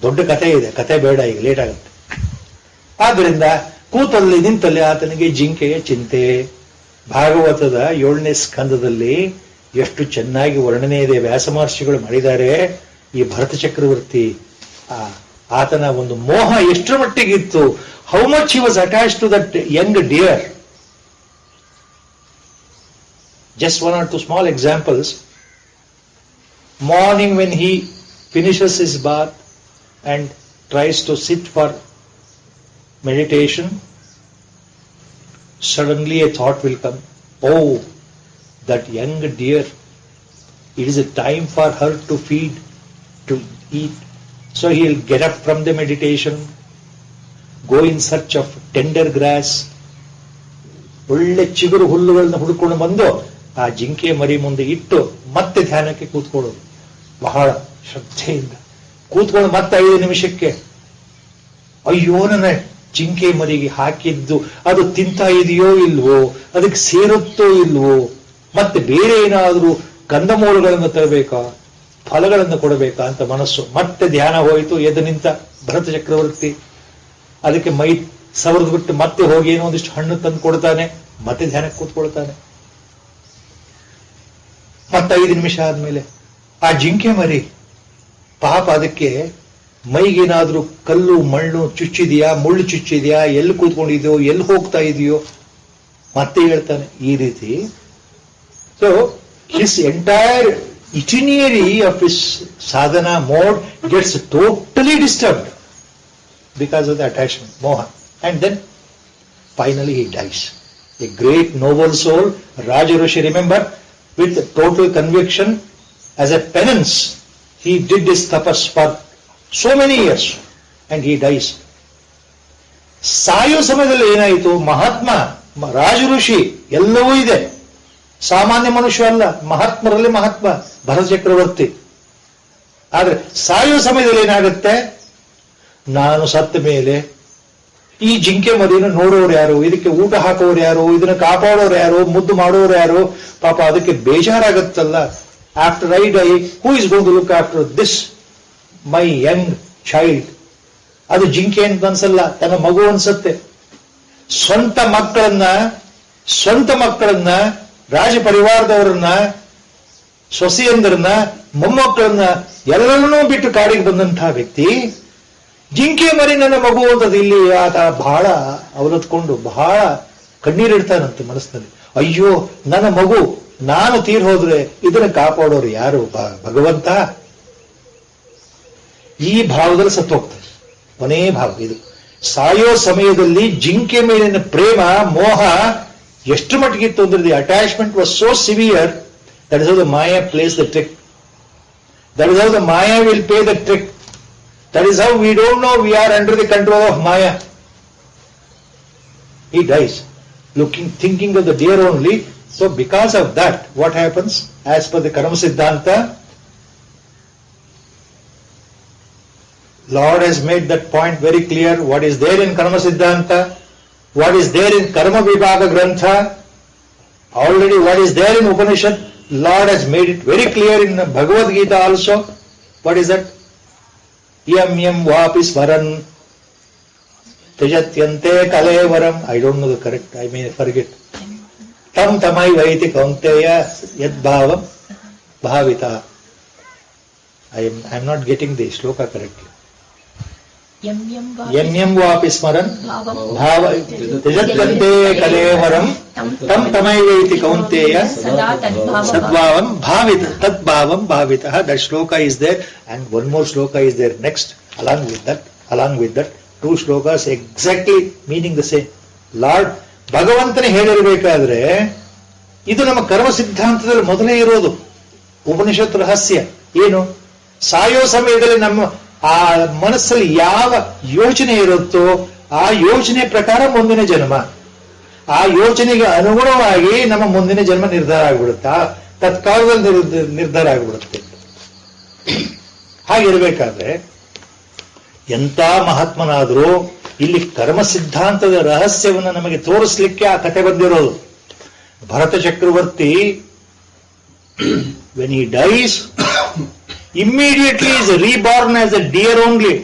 ದೊಡ್ಡ ಕಥೆ ಇದೆ, ಕಥೆ ಬೇಡ, ಈಗ ಲೇಟ್ ಆಗುತ್ತೆ. ಆದ್ದರಿಂದ ಕೂತಲ್ಲಿ ನಿಂತಲ್ಲಿ ಆತನಿಗೆ ಜಿಂಕೆಯ ಚಿಂತೆ. ಭಾಗವತದ 7ನೇ ಸ್ಕಂದದಲ್ಲಿ ಎಷ್ಟು ಚೆನ್ನಾಗಿ ವರ್ಣನೆ ಇದೆ, ವ್ಯಾಸ ಮಹರ್ಷಿಗಳು ಮಾಡಿದ್ದಾರೆ. ಈ ಭರತ ಚಕ್ರವರ್ತಿ ಆತನ ಒಂದು ಮೋಹ ಎಷ್ಟರ ಮಟ್ಟಿಗಿತ್ತು, how much he was attach to that young deer. Just one or two small examples. Morning when he finishes his bath and tries to sit for meditation, suddenly a thought will come. Oh, that young deer, it is a time for her to feed, to eat. So he will get up from the meditation, go in search of tender grass, ಒಳ್ಳೆ ಚಿಗುರು ಹುಲ್ಲುಗಳನ್ನ ಹುಡುಕೊಂಡು ಬಂದು ಆ ಜಿಂಕೆ ಮರಿ ಮುಂದೆ ಇಟ್ಟು ಮತ್ತೆ ಧ್ಯಾನಕ್ಕೆ ಕೂತ್ಕೊಳ್ಳೋದು. ಬಹಳ ಶ್ರದ್ಧೆಯಿಂದ ಕೂತ್ಕೊಂಡು ಮತ್ತೆ 5 ನಿಮಿಷಕ್ಕೆ ಅಯ್ಯೋ ನನ್ನ ಜಿಂಕೆ ಮರಿಗೆ ಹಾಕಿದ್ದು ಅದು ತಿಂತಾ ಇದೆಯೋ ಇಲ್ವೋ, ಅದಕ್ಕೆ ಸೇರುತ್ತೋ ಇಲ್ವೋ, ಮತ್ತೆ ಬೇರೆ ಏನಾದರೂ ಕಂದಮೂಲಗಳನ್ನು ತರಬೇಕಾ, ಫಲಗಳನ್ನು ಕೊಡಬೇಕಾ ಅಂತ ಮನಸ್ಸು. ಮತ್ತೆ ಧ್ಯಾನ ಹೋಯಿತು, ಎದ್ದು ನಿಂತ ಭರತ ಚಕ್ರವರ್ತಿ ಅದಕ್ಕೆ ಮೈ ಸವರ್ದು ಬಿಟ್ಟು ಮತ್ತೆ ಹೋಗಿ ಏನೋ ಒಂದಿಷ್ಟು ಹಣ್ಣು ತಂದು ಕೊಡ್ತಾನೆ, ಮತ್ತೆ ಧ್ಯಾನಕ್ಕೆ ಕೂತ್ಕೊಳ್ತಾನೆ. ಮತ್ತೆ 5 ನಿಮಿಷ ಆದ್ಮೇಲೆ ಆ ಜಿಂಕೆ ಮರಿ ಪಾಪ ಅದಕ್ಕೆ ಮೈಗೇನಾದ್ರೂ ಕಲ್ಲು ಮಣ್ಣು ಚುಚ್ಚಿದೆಯಾ, ಮುಳ್ಳು ಚುಚ್ಚಿದೆಯಾ, ಎಲ್ಲಿ ಕೂತ್ಕೊಂಡಿದೆಯೋ, ಎಲ್ಲಿ ಹೋಗ್ತಾ ಇದೆಯೋ, ಮತ್ತೆ ಹೇಳ್ತಾನೆ. ಈ ರೀತಿ so his entire itinerary of his sadhana mode gets totally disturbed because of the attachment, moha, and then finally he dies. A great noble soul, Raja Rishi, remember, with total conviction, as a penance, he did this tapas for so many years, and he dies. ಸಾಯೋ ಸಮಯದಲ್ಲಿ ಏನಾಯಿತು, ಮಹಾತ್ಮ, ರಾಜ ಋಷಿ ಎಲ್ಲವೂ ಇದೆ, ಸಾಮಾನ್ಯ ಮನುಷ್ಯ ಅಲ್ಲ, ಮಹಾತ್ಮರಲ್ಲಿ ಮಹಾತ್ಮ ಭರತ ಚಕ್ರವರ್ತಿ. ಆದ್ರೆ ಸಾಯೋ ಸಮಯದಲ್ಲಿ ಏನಾಗುತ್ತೆ, ನಾನು ಸತ್ತ ಮೇಲೆ ಈ ಜಿಂಕೆ ಮರಿಯನ್ನು ನೋಡೋರು ಯಾರು, ಇದಕ್ಕೆ ಊಟ ಹಾಕೋರು ಯಾರು, ಇದನ್ನ ಕಾಪಾಡೋರು ಯಾರು, ಮುದ್ದು ಮಾಡೋರು ಯಾರು, ಪಾಪ ಅದಕ್ಕೆ ಬೇಜಾರಾಗತ್ತಲ್ಲ. After I die, who is going to look after this my young child? ಅದು ಜಿಂಕೆ ಅಂತ ಅನ್ಸಲ್ಲ, ತನ್ನ ಮಗು ಅನ್ಸತ್ತೆ. ಸ್ವಂತ ಮಕ್ಕಳನ್ನ ರಾಜ ಪರಿವಾರದವರನ್ನ, ಸೊಸೆಯಂದರನ್ನ, ಮೊಮ್ಮಕ್ಕಳನ್ನ ಎಲ್ಲರನ್ನೂ ಬಿಟ್ಟು ಕಾಡಿಗೆ ಬಂದಂತಹ ವ್ಯಕ್ತಿ ಜಿಂಕೆ ಮರಿ ನನ್ನ ಮಗು ಅಂತದ್ದು. ಇಲ್ಲಿ ಆತ ಬಹಳ ಅವಲತ್ಕೊಂಡು ಬಹಳ ಕಣ್ಣೀರಿಡ್ತಾನಂತೆ ಮನಸ್ಸಿನಲ್ಲಿ. ಅಯ್ಯೋ ನನ್ನ ಮಗು, ನಾನು ತೀರ್ ಹೋದ್ರೆ ಇದನ್ನ ಕಾಪಾಡೋರು ಯಾರು, ಭಗವಂತ. ಈ ಭಾವದಲ್ಲಿ ಸತ್ತೋಗ್ತಾರೆ. ಕೊನೇ ಭಾವ ಇದು. ಸಾಯೋ ಸಮಯದಲ್ಲಿ ಜಿಂಕೆ ಮೇಲಿನ ಪ್ರೇಮ, ಮೋಹ ಎಷ್ಟು ಮಟ್ಟಿಗಿತ್ತು ಅಂದ್ರೆ the attachment was so severe. That is how the Maya place the trick. That is how the Maya will pay the trick. That is how we don't know we are under the control of Maya. He dies. thinking of the deer only. So because of that, what happens? As per the Karma Siddhanta, Lord has made that point very clear. What is there in Karma Siddhanta, what is there in Karma Vibhaga Grantha, already what is there in Upanishad, Lord has made it very clear in Bhagavad Gita also. What is that? Yam yam vapi smaran tejatyante kalevaram. I don't know the correct, I may forget. Tam tamai vaiti kaunteya yad bhavam bhavita. I am not getting the shloka correctly. Yam yam vapi smaran tejatyante kalevaram tam tamai vaiti kaunteya sadbhavam bhavita tad bhavam bhavita. That shloka is there, and one more shloka is there next along with that. Two shlokas exactly meaning the same. Lord ಭಗವಂತನೇ ಹೇಳಿರಬೇಕಾದ್ರೆ ಇದು ನಮ್ಮ ಕರ್ಮ ಸಿದ್ಧಾಂತದಲ್ಲಿ ಮೊದಲೇ ಇರೋದು ಉಪನಿಷತ್ ರಹಸ್ಯ. ಏನು? ಸಾಯೋ ಸಮಯದಲ್ಲಿ ನಮ್ಮ ಆ ಮನಸ್ಸಲ್ಲಿ ಯಾವ ಯೋಚನೆ ಇರುತ್ತೋ ಆ ಯೋಚನೆ ಪ್ರಕಾರ ಮುಂದಿನ ಜನ್ಮ, ಆ ಯೋಚನೆಗೆ ಅನುಗುಣವಾಗಿ ನಮ್ಮ ಮುಂದಿನ ಜನ್ಮ ನಿರ್ಧಾರ ಆಗಿಬಿಡುತ್ತೆ, ತತ್ಕಾಲದಲ್ಲಿ ನಿರ್ಧಾರ ಆಗಿಬಿಡುತ್ತೆ. ಹಾಗಿರ್ಬೇಕಾದ್ರೆ ಎಂಥ ಮಹಾತ್ಮನಾದರೂ ಇಲ್ಲಿ ಕರ್ಮ ಸಿದ್ಧಾಂತದ ರಹಸ್ಯವನ್ನು ನಮಗೆ ತೋರಿಸ್ಲಿಕ್ಕೆ ಆ ಕಥೆ ಬಂದಿರೋದು. ಭರತ ಚಕ್ರವರ್ತಿ when he dies, immediately is reborn as a deer only.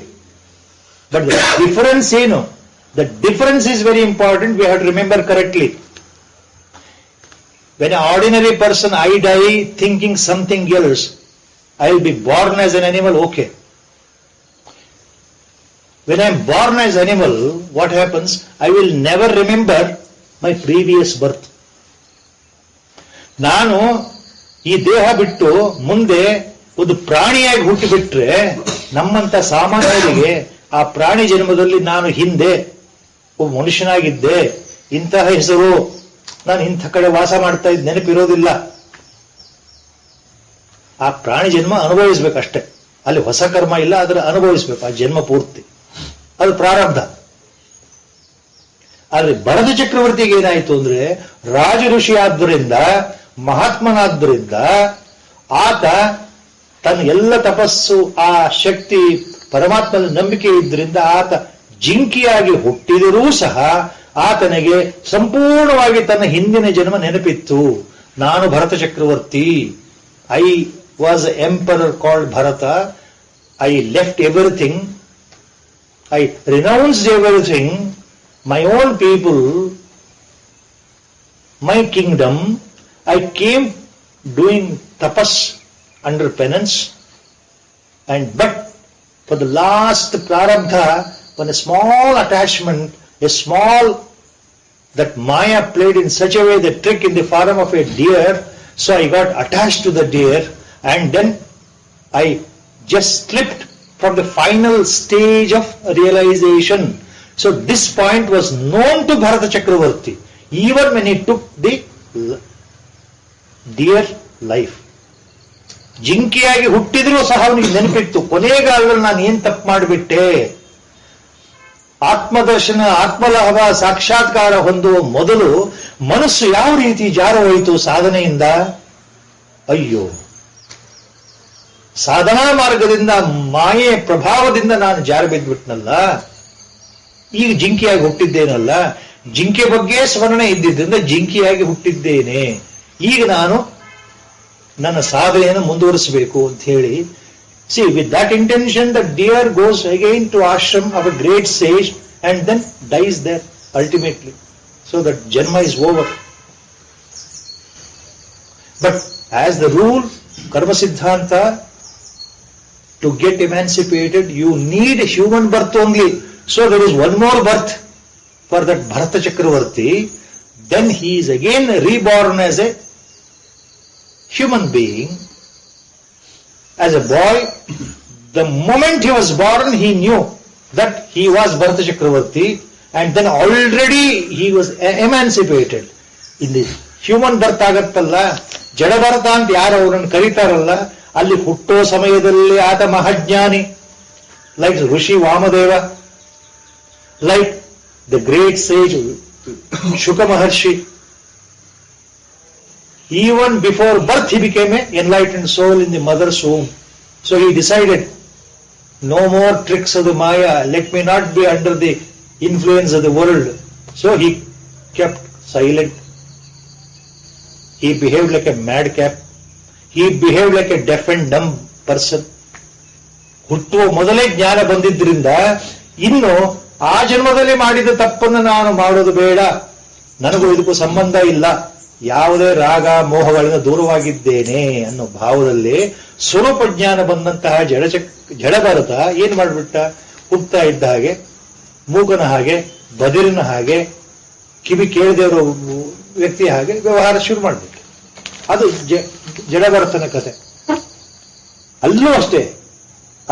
But the difference, the difference is very important. We have to remember correctly. When an ordinary person, I die thinking something else, I will be born as an animal, okay. When I am born as animal, what happens? I will never remember my previous birth. ನಾನು ಈ ದೇಹ ಬಿಟ್ಟು ಮುಂದೆ ಒಂದು ಪ್ರಾಣಿಯಾಗಿ ಹುಟ್ಟಿಬಿಟ್ರೆ ನಮ್ಮಂತ ಸಾಮಾನ್ಯರಿಗೆ ಆ ಪ್ರಾಣಿ ಜನ್ಮದಲ್ಲಿ ನಾನು ಹಿಂದೆ ಒಬ್ಬ ಮನುಷ್ಯನಾಗಿದ್ದೆ, ಇಂತಹ ಹೆಸರು, ನಾನು ಇಂಥ ಕಡೆ ವಾಸ ಮಾಡ್ತಾ ಇದ್ದ ನೆನಪಿರೋದಿಲ್ಲ. ಆ ಪ್ರಾಣಿ ಜನ್ಮ ಅನುಭವಿಸ್ಬೇಕಷ್ಟೆ, ಅಲ್ಲಿ ಹೊಸ ಕರ್ಮ ಇಲ್ಲ, ಅದರ ಅನುಭವಿಸ್ಬೇಕು ಆ ಜನ್ಮ ಪೂರ್ತಿ, ಅದು ಪ್ರಾರಬ್ಧ. ಆದ್ರೆ ಭರತ ಚಕ್ರವರ್ತಿಗೆ ಏನಾಯ್ತು ಅಂದ್ರೆ, ರಾಜ ಋಷಿ ಆದ್ದರಿಂದ, ಮಹಾತ್ಮನಾದ್ದರಿಂದ ಆತ ತನ್ನ ಎಲ್ಲ ತಪಸ್ಸು, ಆ ಶಕ್ತಿ, ಪರಮಾತ್ಮನ ನಂಬಿಕೆ ಇದ್ರಿಂದ ಆತ ಜಿಂಕಿಯಾಗಿ ಹುಟ್ಟಿದರೂ ಸಹ ಆತನಿಗೆ ಸಂಪೂರ್ಣವಾಗಿ ತನ್ನ ಹಿಂದಿನ ಜನ್ಮ ನೆನಪಿತ್ತು. ನಾನು ಭರತ ಚಕ್ರವರ್ತಿ, I was emperor called Bharata, I left everything, I renounced everything, my own people, my kingdom. I came doing tapas under penance, but for the last prarabdha, when a small attachment, that Maya played in such a way, the trick in the form of a deer, so I got attached to the deer, and then I just slipped from the final stage of realization. So this point was known to Bharata Chakravarti even when he took the deer life. ಜಿಂಕಿಯಾಗಿ ಹುಟ್ಟಿದ್ರೂ ಸಹ ಅವನಿಗೆ ನೆನಪಿತ್ತು, ಕೊನೆಗಾಲದಲ್ಲಿ ನಾನು ಏನ್ ತಪ್ಪು ಮಾಡಿಬಿಟ್ಟೆ. ಆತ್ಮದರ್ಶನ, ಆತ್ಮಲಾಭ, ಸಾಕ್ಷಾತ್ಕಾರ ಹೊಂದುವ ಮೊದಲು ಮನಸ್ಸು ಯಾವ ರೀತಿ ಜಾರ ಹೋಯಿತು ಸಾಧನೆಯಿಂದ. ಅಯ್ಯೋ, ಸಾಧನಾ ಮಾರ್ಗದಿಂದ ಮಾಯೆ ಪ್ರಭಾವದಿಂದ ನಾನು ಜಾರ ಬಿದ್ದುಬಿಟ್ನಲ್ಲ, ಈಗ ಜಿಂಕಿಯಾಗಿ ಹುಟ್ಟಿದ್ದೇನಲ್ಲ, ಜಿಂಕೆ ಬಗ್ಗೆ ಸ್ಮರಣೆ ಇದ್ದಿದ್ದರಿಂದ ಜಿಂಕಿಯಾಗಿ ಹುಟ್ಟಿದ್ದೇನೆ, ಈಗ ನಾನು ನನ್ನ ಸಾಧನೆಯನ್ನು ಮುಂದುವರಿಸಬೇಕು ಅಂತ ಹೇಳಿ. See, with that intention the deer goes again to ashram of a great sage and then dies there ultimately. So that janma is over. But as the rule, karma siddhanta, to get emancipated, you need a human birth only. So there is one more birth for that Bharata Chakravarti. Then he is again reborn as a human being. As a boy, the moment he was born, he knew that he was Bharata Chakravarti, and then already he was emancipated. In the human birth ಆಗತ್ತಲ್ಲ, ಜಡ ಭರತ ಅಂತ ಯಾರು ಅವರನ್ನು ಕರೀತಾರಲ್ಲ, ಅಲ್ಲಿ ಹುಟ್ಟೋ ಸಮಯದಲ್ಲಿ ಆತ ಮಹಾಜ್ಞಾನಿ, like Rishi Vamadeva, like the great sage Shuka Maharshi, even before birth he became an enlightened soul in the mother's womb. So he decided, no more tricks of the Maya, let me not be under the influence of the world. So he kept silent. He behaved like a madcap. He behaved like a deaf and dumb person. ಹುಟ್ಟುವ ಮೊದಲೇ ಜ್ಞಾನ ಬಂದಿದ್ದರಿಂದ ಇನ್ನು ಆ ಜನ್ಮದಲ್ಲಿ ಮಾಡಿದ ತಪ್ಪನ್ನು ನಾನು ಮಾಡೋದು ಬೇಡ, ನನಗೂ ಇದಕ್ಕೂ ಸಂಬಂಧ ಇಲ್ಲ, ಯಾವುದೇ ರಾಗ ಮೋಹಗಳಿಂದ ದೂರವಾಗಿದ್ದೇನೆ ಅನ್ನೋ ಭಾವದಲ್ಲಿ ಸ್ವರೂಪ ಜ್ಞಾನ ಬಂದಂತಹ ಜಡ ಭಾರತ ಏನ್ ಮಾಡಿಬಿಟ್ಟ, ಹುಟ್ಟುತ್ತಾ ಇದ್ದ ಹಾಗೆ ಮೂಕನ ಹಾಗೆ ಬದಿರಿನ ಹಾಗೆ ಕಿವಿ ಕೇಳದೇರೋ ವ್ಯಕ್ತಿ ಹಾಗೆ ವ್ಯವಹಾರ ಶುರು ಮಾಡಿಬಿಟ್ಟು. ಅದು ಜಡಭರತನ ಕಥೆ. ಅಲ್ಲೂ ಅಷ್ಟೇ.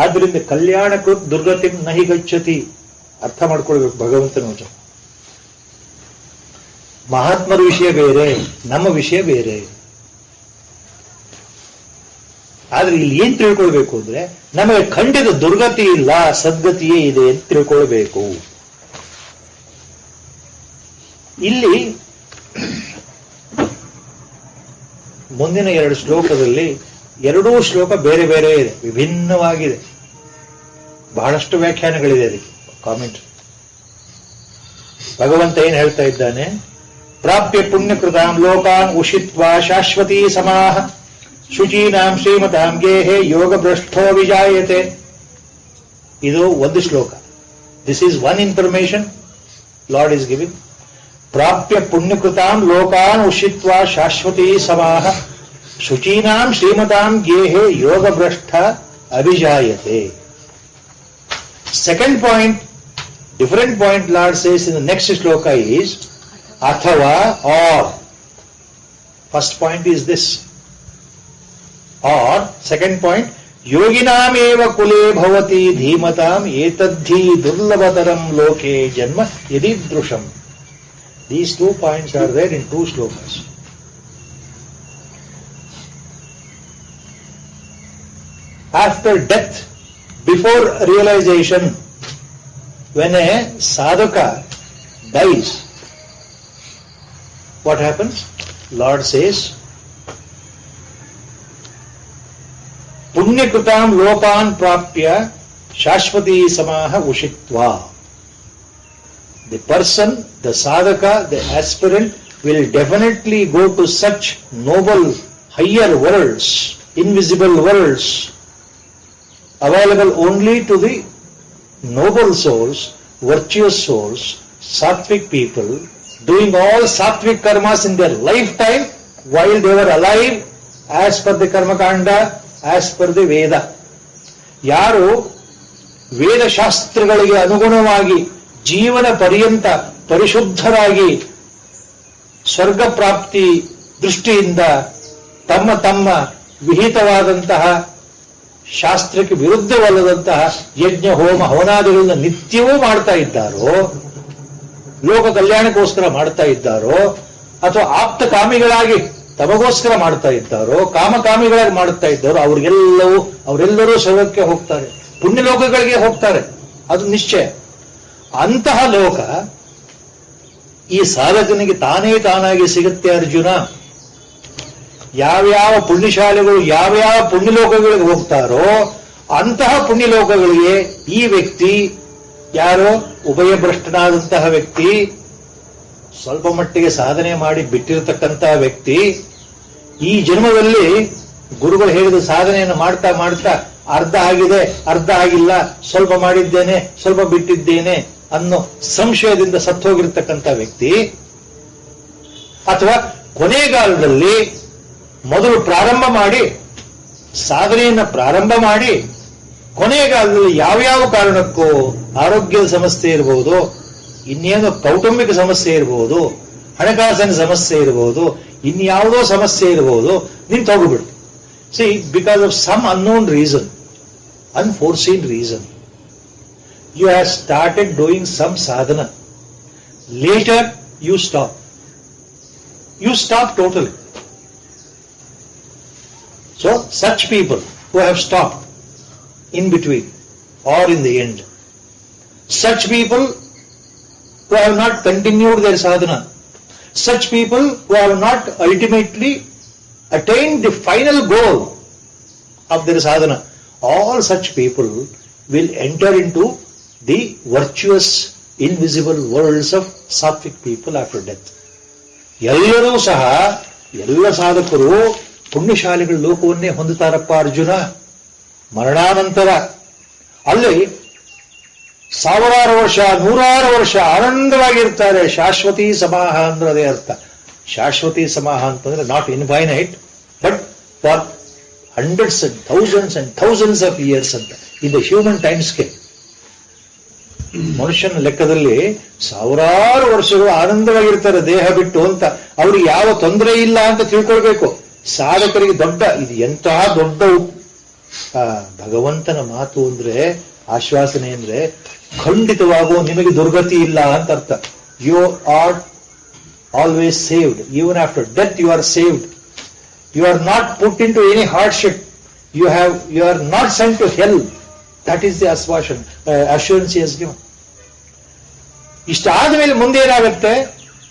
ಆದ್ದರಿಂದ ಕಲ್ಯಾಣಕೃತ್ ದುರ್ಗತಿ ನಹಿ ಗಚ್ಚತಿ. ಅರ್ಥ ಮಾಡ್ಕೊಳ್ಬೇಕು ಭಗವಂತನ ವಚನ. ಮಹಾತ್ಮರ ವಿಷಯ ಬೇರೆ, ನಮ್ಮ ವಿಷಯ ಬೇರೆ. ಆದ್ರೆ ಇಲ್ಲಿ ಏನ್ ತಿಳ್ಕೊಳ್ಬೇಕು ಅಂದ್ರೆ, ನಮಗೆ ಖಂಡಿತ ದುರ್ಗತಿ ಇಲ್ಲ, ಸದ್ಗತಿಯೇ ಇದೆ ಅಂತ ತಿಳ್ಕೊಳ್ಬೇಕು. ಇಲ್ಲಿ ಮುಂದಿನ 2 ಶ್ಲೋಕದಲ್ಲಿ ಎರಡೂ ಶ್ಲೋಕ ಬೇರೆ ಬೇರೆ ಇದೆ, ವಿಭಿನ್ನವಾಗಿದೆ. ಬಹಳಷ್ಟು ವ್ಯಾಖ್ಯಾನಗಳಿದೆ ಅದಕ್ಕೆ, ಕಾಮೆಂಟ್. ಭಗವಂತ ಏನ್ ಹೇಳ್ತಾ ಇದ್ದಾನೆ, ಪ್ರಾಪ್ಯ ಪುಣ್ಯಕೃತಾಂ ಲೋಕಾನ್ ಉಷಿತ್ವಾ ಶಾಶ್ವತೀ ಸಮಾಹ ಶುಚೀನಾಂ ಶ್ರೀಮತಾಂ ಗೇಹೆ ಯೋಗ ಭ್ರಷ್ಟೋ ವಿಜಾಯತೆ. ಇದು ಒಂದು ಶ್ಲೋಕ. This is one information lord is giving. ಪ್ರಾಪ್ಯ ಪುಣ್ಯಕೃತಾಂ ಲೋಕಾನ್ ಉಷಿತ್ವಾ ಶಾಶ್ವತೀ ಸಮಾಹ ಶುಚೀನಾಂ ಶ್ರೀಮತಾಂ ಗೇಹೆ ಯೋಗ ಭ್ರಷ್ಟ ಅಭಿಜಾಯತೆ. Second point, different point Lord says in the next shloka is athava or. First point is this. Or, second point, yoginam eva kule bhavati dhimatam etadhi durlabhataram loke janma yadidrusham. These 2 points are there in 2 shlokas. After death, before realization, when a sadhaka dies, what happens? Lord says, Punyakrutam lokan prapya shashvati samaha ushitva. The person, the sadhaka, the aspirant will definitely go to such noble, higher worlds, invisible worlds, available only to the noble souls, virtuous souls, sattvic people, doing all sattvic karmas in their lifetime while they were alive as per the karma kanda, as per the Veda. ಯಾರು ವೇದಶಾಸ್ತ್ರಗಳಿಗೆ ಅನುಗುಣವಾಗಿ ಜೀವನ ಪರ್ಯಂತ ಪರಿಶುದ್ಧರಾಗಿ ಸ್ವರ್ಗ ಪ್ರಾಪ್ತಿ ದೃಷ್ಟಿಯಿಂದ ತಮ್ಮ ತಮ್ಮ ವಿಹಿತವಾದಂತಹ ಶಾಸ್ತ್ರಕ್ಕೆ ವಿರುದ್ಧವಲ್ಲದಂತಹ ಯಜ್ಞ ಹೋಮ ಹವನಾದಿಗಳನ್ನ ನಿತ್ಯವೂ ಮಾಡ್ತಾ ಇದ್ದಾರೋ, ಲೋಕ ಕಲ್ಯಾಣಕ್ಕೋಸ್ಕರ ಮಾಡ್ತಾ ಇದ್ದಾರೋ, ಅಥವಾ ಆಪ್ತ ಕಾಮಿಗಳಾಗಿ ತಮಗೋಸ್ಕರ ಮಾಡ್ತಾ ಇದ್ದಾರೋ, ಕಾಮಕಾಮಿಗಳಾಗಿ ಮಾಡ್ತಾ ಇದ್ದಾರೋ, ಅವರೆಲ್ಲರೂ ಸ್ವರ್ಗಕ್ಕೆ ಹೋಗ್ತಾರೆ, ಪುಣ್ಯಲೋಕಗಳಿಗೆ ಹೋಗ್ತಾರೆ, ಅದು ನಿಶ್ಚಯ. ಅಂತಹ ಲೋಕ ಈ ಸಾಧಕನಿಗೆ ತಾನಾಗಿ ಸಿಗುತ್ತೆ ಅರ್ಜುನ. ಯಾವ್ಯಾವ ಪುಣ್ಯಶಾಲೆಗಳು ಯಾವ್ಯಾವ ಪುಣ್ಯಲೋಕಗಳಿಗೆ ಹೋಗ್ತಾರೋ ಅಂತಹ ಪುಣ್ಯಲೋಕಗಳಿಗೆ ಈ ವ್ಯಕ್ತಿ, ಯಾರೋ ಉಭಯಭ್ರಷ್ಟನಾದಂತಹ ವ್ಯಕ್ತಿ, ಸ್ವಲ್ಪ ಮಟ್ಟಿಗೆ ಸಾಧನೆ ಮಾಡಿ ಬಿಟ್ಟಿರತಕ್ಕಂತಹ ವ್ಯಕ್ತಿ, ಈ ಜನ್ಮದಲ್ಲಿ ಗುರುಗಳು ಹೇಳಿದ ಸಾಧನೆಯನ್ನು ಮಾಡ್ತಾ ಮಾಡ್ತಾ ಅರ್ಧ ಆಗಿದೆ, ಅರ್ಧ ಆಗಿಲ್ಲ, ಸ್ವಲ್ಪ ಮಾಡಿದ್ದೇನೆ, ಸ್ವಲ್ಪ ಬಿಟ್ಟಿದ್ದೇನೆ ಅನ್ನೋ ಸಂಶಯದಿಂದ ಸತ್ತೋಗಿರ್ತಕ್ಕಂಥ ವ್ಯಕ್ತಿ, ಅಥವಾ ಕೊನೆಗಾಲದಲ್ಲಿ ಮೊದಲು ಪ್ರಾರಂಭ ಮಾಡಿ ಸಾಧನೆಯನ್ನ ಪ್ರಾರಂಭ ಮಾಡಿ ಕೊನೆಗಾಲದಲ್ಲಿ ಯಾವ್ಯಾವ ಕಾರಣಕ್ಕೂ ಆರೋಗ್ಯದ ಸಮಸ್ಯೆ ಇರಬಹುದು, ಇನ್ನೇನೋ ಕೌಟುಂಬಿಕ ಸಮಸ್ಯೆ ಇರಬಹುದು, ಹಣಕಾಸಿನ ಸಮಸ್ಯೆ ಇರಬಹುದು, ಇನ್ಯಾವುದೋ ಸಮಸ್ಯೆ ಇರಬಹುದು, ನಿಂತು ಹೋಗ್ಬಿಡ್ತು. See, because of some unknown reason, unforeseen reason, you have started doing some sadhana. Later, you stop. You stop totally. So, such people who have stopped in between or in the end, such people who have not continued their sadhana, such people who have not ultimately attained the final goal of their sadhana, all such people will enter into the virtuous, invisible worlds of sattvic people after death. ಎಲ್ಲರೂ ಸಹ ಎಲ್ಲ ಸಾಧಕರು ಪುಣ್ಯಶಾಲಿಗಳ ಲೋಕವನ್ನೇ ಹೊಂದುತ್ತಾರಪ್ಪ ಅರ್ಜುನ. ಮರಣಾನಂತರ ಅಲ್ಲಿ ಸಾವಿರಾರು ವರ್ಷ, ನೂರಾರು ವರ್ಷ ಆನಂದವಾಗಿರ್ತಾರೆ. ಶಾಶ್ವತಿ ಸಮಾಹ ಅಂದ್ರೆ ಅದೇ ಅರ್ಥ. ಶಾಶ್ವತಿ ಸಮಾಹ ಅಂತಂದ್ರೆ not infinite, but for hundreds and thousands of years ಅಂತ. ಇದು ಹ್ಯೂಮನ್ ಟೈಮ್ ಸ್ಕೇಲ್. ಮನುಷ್ಯನ ಲೆಕ್ಕದಲ್ಲಿ ಸಾವಿರಾರು ವರ್ಷಗಳು ಆನಂದವಾಗಿರ್ತಾರೆ ದೇಹ ಬಿಟ್ಟು ಅಂತ. ಅವ್ರಿಗೆ ಯಾವ ತೊಂದರೆ ಇಲ್ಲ ಅಂತ ತಿಳ್ಕೊಳ್ಬೇಕು. ಸಾಧಕರಿಗೆ ಇದು ಎಂತಹ ದೊಡ್ಡ ಭಗವಂತನ ಮಾತು ಅಂದ್ರೆ, ಆಶ್ವಾಸನೆ ಅಂದ್ರೆ, ಖಂಡಿತವಾಗೂ ನಿಮಗೆ ದುರ್ಗತಿ ಇಲ್ಲ ಅಂತ ಅರ್ಥ. You are always saved. Even after death you are saved. You are not put into any hardship. You are not sent to hell. That is the assurance he has given. ಇಷ್ಟಾದ ಮೇಲೆ ಮುಂದೆ ಏನಾಗುತ್ತೆ?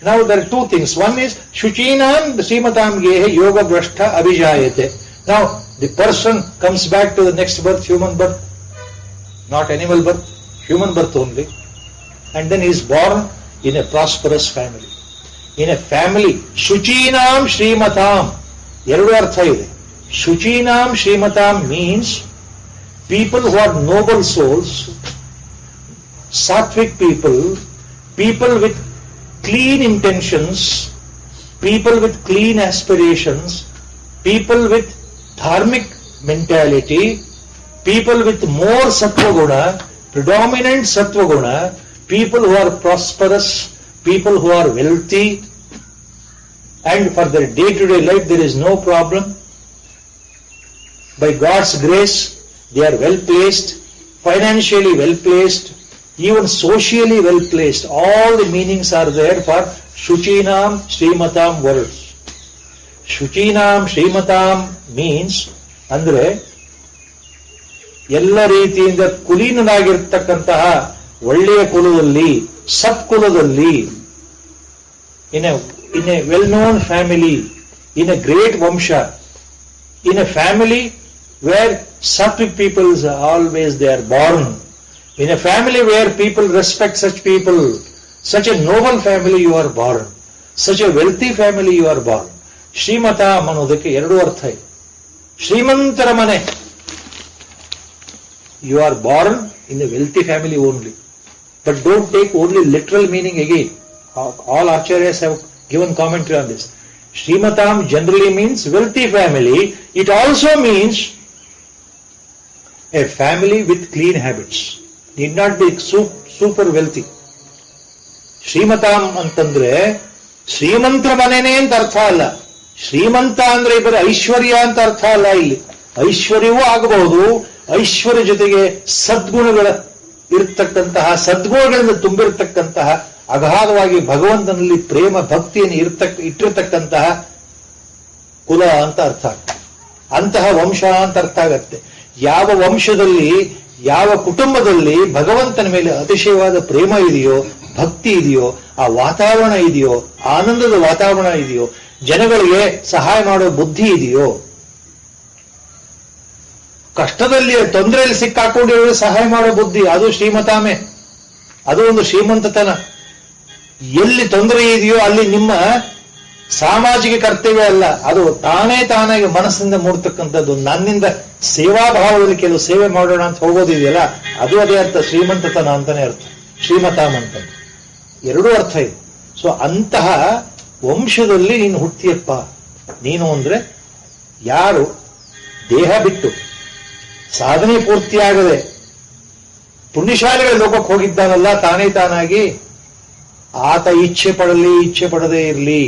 ನಾವು there two things. One is ಶುಚೀನಾಂ ಶ್ರೀಮತಾಂ ಗೇಹೆ ಯೋಗ ಭ್ರಷ್ಟ ಅಭಿಜಾಯತೆ. ನಾವು the person comes back to the next birth, human birth, not animal birth, human birth only, and then he is born in a prosperous family. In a family, Shuchinam Srimatam, ಎರಡು ಅರ್ಥ ಇದೆ. Shuchinam Srimatam means people who are noble souls, sattvic people, people with clean intentions, people with clean aspirations, people with dharmic mentality, people with more sattva guna, predominant sattva guna, people who are prosperous, people who are wealthy, and for their day-to-day life there is no problem. By God's grace, they are well placed, financially well placed, even socially well placed. All the meanings are there for Shuchinam Srimatam words. Shuchinam Srimatam means, andre ಎಲ್ಲ ರೀತಿಯಿಂದ ಕುಲೀನರಾಗಿರ್ತಕ್ಕಂತಹ ಒಳ್ಳೆಯ ಕುಲದಲ್ಲಿ, ಸತ್ಕುಲದಲ್ಲಿ, in a well known family, in a great vamsha, in a family where sattvic peoples always they are born, in a family where people respect such people, such a noble family you are born, such a wealthy family you are born. ಶ್ರೀಮತಾಂ ಅನ್ನೋದಕ್ಕೆ ಎರಡು ಅರ್ಥ ಇದೆ. ಶ್ರೀಮಂತರ ಮನೆ, you are born in a wealthy family only. But don't take only literal meaning again. All acharyas have given commentary on this. Srimatam generally means wealthy family. It also means a family with clean habits. Need not be super wealthy. Srimatam ಅಂತಂದ್ರೆ ಶ್ರೀಮಂತರ ಮನೆನೇ ಅಂತ ಅರ್ಥ ಅಲ್ಲ. ಶ್ರೀಮಂತ ಅಂದ್ರೆ ಬರೀ ಐಶ್ವರ್ಯ ಅಂತ ಅರ್ಥ ಅಲ್ಲ. ಇಲ್ಲಿ ಐಶ್ವರ್ಯವೂ ಆಗಬಹುದು, ಐಶ್ವರ್ಯ ಜೊತೆಗೆ ಸದ್ಗುಣಗಳ ಇರತಕ್ಕಂತಹ, ಸದ್ಗುಣಗಳಿಂದ ತುಂಬಿರತಕ್ಕಂತಹ, ಅಗಾಧವಾಗಿ ಭಗವಂತನಲ್ಲಿ ಪ್ರೇಮ ಭಕ್ತಿಯನ್ನು ಇಟ್ಟಿರ್ತಕ್ಕಂತಹ ಕುಲ ಅಂತ ಅರ್ಥ ಆಗ್ತದೆ. ಅಂತಹ ವಂಶ ಅಂತ ಅರ್ಥ ಆಗತ್ತೆ. ಯಾವ ವಂಶದಲ್ಲಿ, ಯಾವ ಕುಟುಂಬದಲ್ಲಿ ಭಗವಂತನ ಮೇಲೆ ಅತಿಶಯವಾದ ಪ್ರೇಮ ಇದೆಯೋ, ಭಕ್ತಿ ಇದೆಯೋ, ಆ ವಾತಾವರಣ ಇದೆಯೋ, ಆನಂದದ ವಾತಾವರಣ ಇದೆಯೋ, ಜನಗಳಿಗೆ ಸಹಾಯ ಮಾಡೋ ಬುದ್ಧಿ ಇದೆಯೋ, ಕಷ್ಟದಲ್ಲಿ ತೊಂದರೆಯಲ್ಲಿ ಸಿಕ್ಕಾಕೊಂಡಿರೋ ಸಹಾಯ ಮಾಡೋ ಬುದ್ಧಿ, ಅದು ಶ್ರೀಮತಾಮೆ. ಅದು ಒಂದು ಶ್ರೀಮಂತತನ. ಎಲ್ಲಿ ತೊಂದರೆ ಇದೆಯೋ ಅಲ್ಲಿ ನಿಮ್ಮ ಸಾಮಾಜಿಕ ಕರ್ತವ್ಯ ಅಲ್ಲ, ಅದು ತಾನಾಗಿ ಮನಸ್ಸಿಂದ ಮೂಡ್ತಕ್ಕಂಥದ್ದು. ನನ್ನಿಂದ ಸೇವಾಭಾವದಲ್ಲಿ ಕೆಲವು ಸೇವೆ ಮಾಡೋಣ ಅಂತ ಹೋಗೋದಿದೆಯಲ್ಲ, ಅದು ಅದೇ ಅರ್ಥ, ಶ್ರೀಮಂತತನ ಅಂತಾನೆ ಅರ್ಥ, ಶ್ರೀಮತಾಮ್ ಅಂತ. ಎರಡೂ ಅರ್ಥ ಇದೆ. ಸೊ ಅಂತಹ ವಂಶದಲ್ಲಿ ನೀನು ಹುಟ್ಟಿಯಪ್ಪ. ನೀನು ಅಂದ್ರೆ ಯಾರು ದೇಹ ಬಿಟ್ಟು ಸಾಧನೆ ಪೂರ್ತಿಯಾಗದೆ ಪುಣ್ಯಶಾಲಿಗಳ ಲೋಕಕ್ಕೆ ಹೋಗಿದ್ದಾನಲ್ಲ ತಾನಾಗಿ, ಆತ ಇಚ್ಛೆ ಪಡಲಿ ಇಚ್ಛೆ ಪಡದೇ ಇರಲಿ,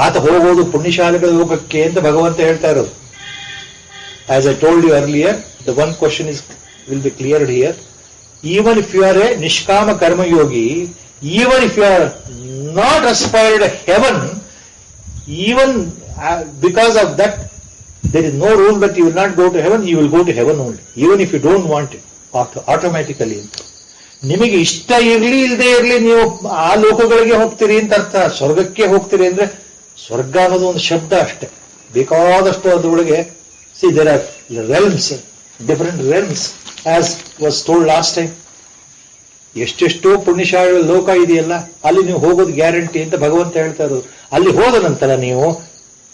ಆತ ಹೋಗೋದು ಪುಣ್ಯಶಾಲಿಗಳ ಲೋಕಕ್ಕೆ ಅಂತ ಭಗವಂತ ಹೇಳ್ತಾ ಇರೋದು. As I told you earlier, the one question will be cleared here. Even if you are a nishkama karmayogi, even if you are not aspired heaven, even because of that, there is no rule that you will not go to heaven, you will go to heaven only, even if you don't want it, automatically. ನಿಮಗೆ ಇಷ್ಟ ಇರ್ಲಿ ಇಲ್ಲದೆ ಇರ್ಲಿ ನೀವು ಆ ಲೋಕಗಳಿಗೆ ಹೋಗ್ತೀರಿ ಅಂತ ಅರ್ಥ. ಸ್ವರ್ಗಕ್ಕೆ ಹೋಗ್ತೀರಿ ಅಂದ್ರೆ ಸ್ವರ್ಗ ಅನ್ನೋದು ಒಂದು ಶಬ್ದ ಅಷ್ಟೇ, ಬೇಕಾದಷ್ಟು ಅದರೊಳಗೆ see there are realms, different realms as was told last time. ಎಷ್ಟೆಷ್ಟೋ ಪುಣ್ಯಶಾಲಿ ಲೋಕ ಇದೆಯಲ್ಲ, ಅಲ್ಲಿ ನೀವು ಹೋಗೋದು ಗ್ಯಾರಂಟಿ ಅಂತ ಭಗವಂತ ಹೇಳ್ತಾ ಇರೋದು. ಅಲ್ಲಿ ಹೋದ ನಂತರ ನೀವು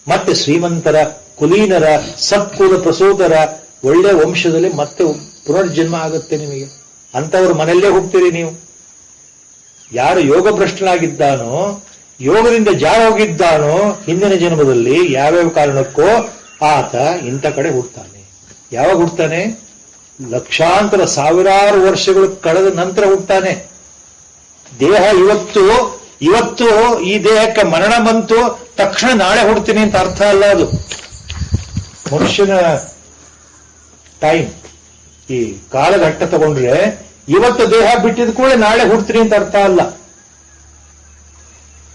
ಮತ್ತೆ ಶ್ರೀಮಂತರ, ಕುಲೀನರ, ಸತ್ಕುಲ ಪ್ರಸೂತರ ಒಳ್ಳೆ ವಂಶದಲ್ಲಿ ಮತ್ತೆ ಪುನರ್ಜನ್ಮ ಆಗುತ್ತೆ ನಿಮಗೆ. ಅಂತವ್ರ ಮನೆಯಲ್ಲೇ ಹೋಗ್ತೀರಿ ನೀವು. ಯಾರು ಯೋಗ ಭ್ರಷ್ಟನಾಗಿದ್ದಾನೋ, ಯೋಗದಿಂದ ಜಾರ ಹೋಗಿದ್ದಾನೋ ಹಿಂದಿನ ಜನ್ಮದಲ್ಲಿ ಯಾವ್ಯಾವ ಕಾರಣಕ್ಕೋ ಆತ ಇಂಥ ಕಡೆ ಹುಡ್ತಾನೆ. ಯಾವಾಗ ಹುಡ್ತಾನೆ? ಲಕ್ಷಾಂತರ ಸಾವಿರಾರು ವರ್ಷಗಳು ಕಳೆದ ನಂತರ ಹುಡ್ತಾನೆ. ದೇಹ ಇವತ್ತು ಈ ದೇಹಕ್ಕೆ ಮರಣ ಬಂತು ತಕ್ಷಣ ನಾಳೆ ಹುಡ್ತೀನಿ ಅಂತ ಅರ್ಥ ಅಲ್ಲ ಅದು. ಮನುಷ್ಯನ ಟೈಮ್, ಈ ಕಾಲಘಟ್ಟ ತಗೊಂಡ್ರೆ ಇವತ್ತು ದೇಹ ಬಿಟ್ಟಿದ ಕೂಡ ನಾಳೆ ಹುಡ್ತೀನಿ ಅಂತ ಅರ್ಥ ಅಲ್ಲ.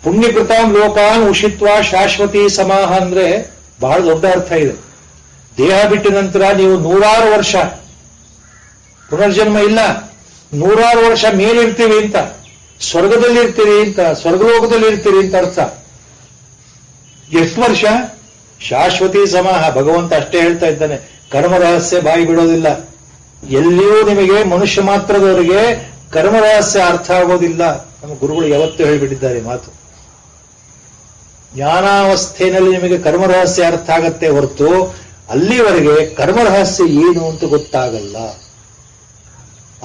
ಪುಣ್ಯಕೃತಾಂ ಲೋಕಾನ್ ಉಷಿತ್ವ ಶಾಶ್ವತಿ ಸಮಾಹ ಅಂದ್ರೆ ಬಹಳ ದೊಡ್ಡ ಅರ್ಥ ಇದೆ. ದೇಹ ಬಿಟ್ಟ ನಂತರ ನೀವು 100 ವರ್ಷ ಪುನರ್ಜನ್ಮ ಇಲ್ಲ, 100 ವರ್ಷ ಮೇಲಿರ್ತೀವಿ ಅಂತ, ಸ್ವರ್ಗದಲ್ಲಿ ಇರ್ತೀರಿ ಅಂತ, ಸ್ವರ್ಗಲೋಕದಲ್ಲಿ ಇರ್ತೀರಿ ಅಂತ ಅರ್ಥ. ಎಷ್ಟು ವರ್ಷ? ಶಾಶ್ವತಿ ಸಮಾಹ. ಭಗವಂತ ಅಷ್ಟೇ ಹೇಳ್ತಾ ಇದ್ದಾನೆ, ಕರ್ಮ ರಹಸ್ಯ ಬಾಯಿ ಬಿಡೋದಿಲ್ಲ. ಎಲ್ಲಿಯೂ ನಿಮಗೆ ಮನುಷ್ಯ ಮಾತ್ರದವರಿಗೆ ಕರ್ಮ ರಹಸ್ಯ ಅರ್ಥ ಆಗೋದಿಲ್ಲ. ನಮ್ಮ ಗುರುಗಳು ಯಾವತ್ತೂ ಹೇಳಿಬಿಟ್ಟಿದ್ದಾರೆ ಮಾತು. ಜ್ಞಾನಾವಸ್ಥೆಯಲ್ಲಿ ನಿಮಗೆ ಕರ್ಮ ರಹಸ್ಯ ಅರ್ಥ ಆಗತ್ತೆ ಹೊರತು ಅಲ್ಲಿವರೆಗೆ ಕರ್ಮ ರಹಸ್ಯ ಏನು ಅಂತ ಗೊತ್ತಾಗಲ್ಲ.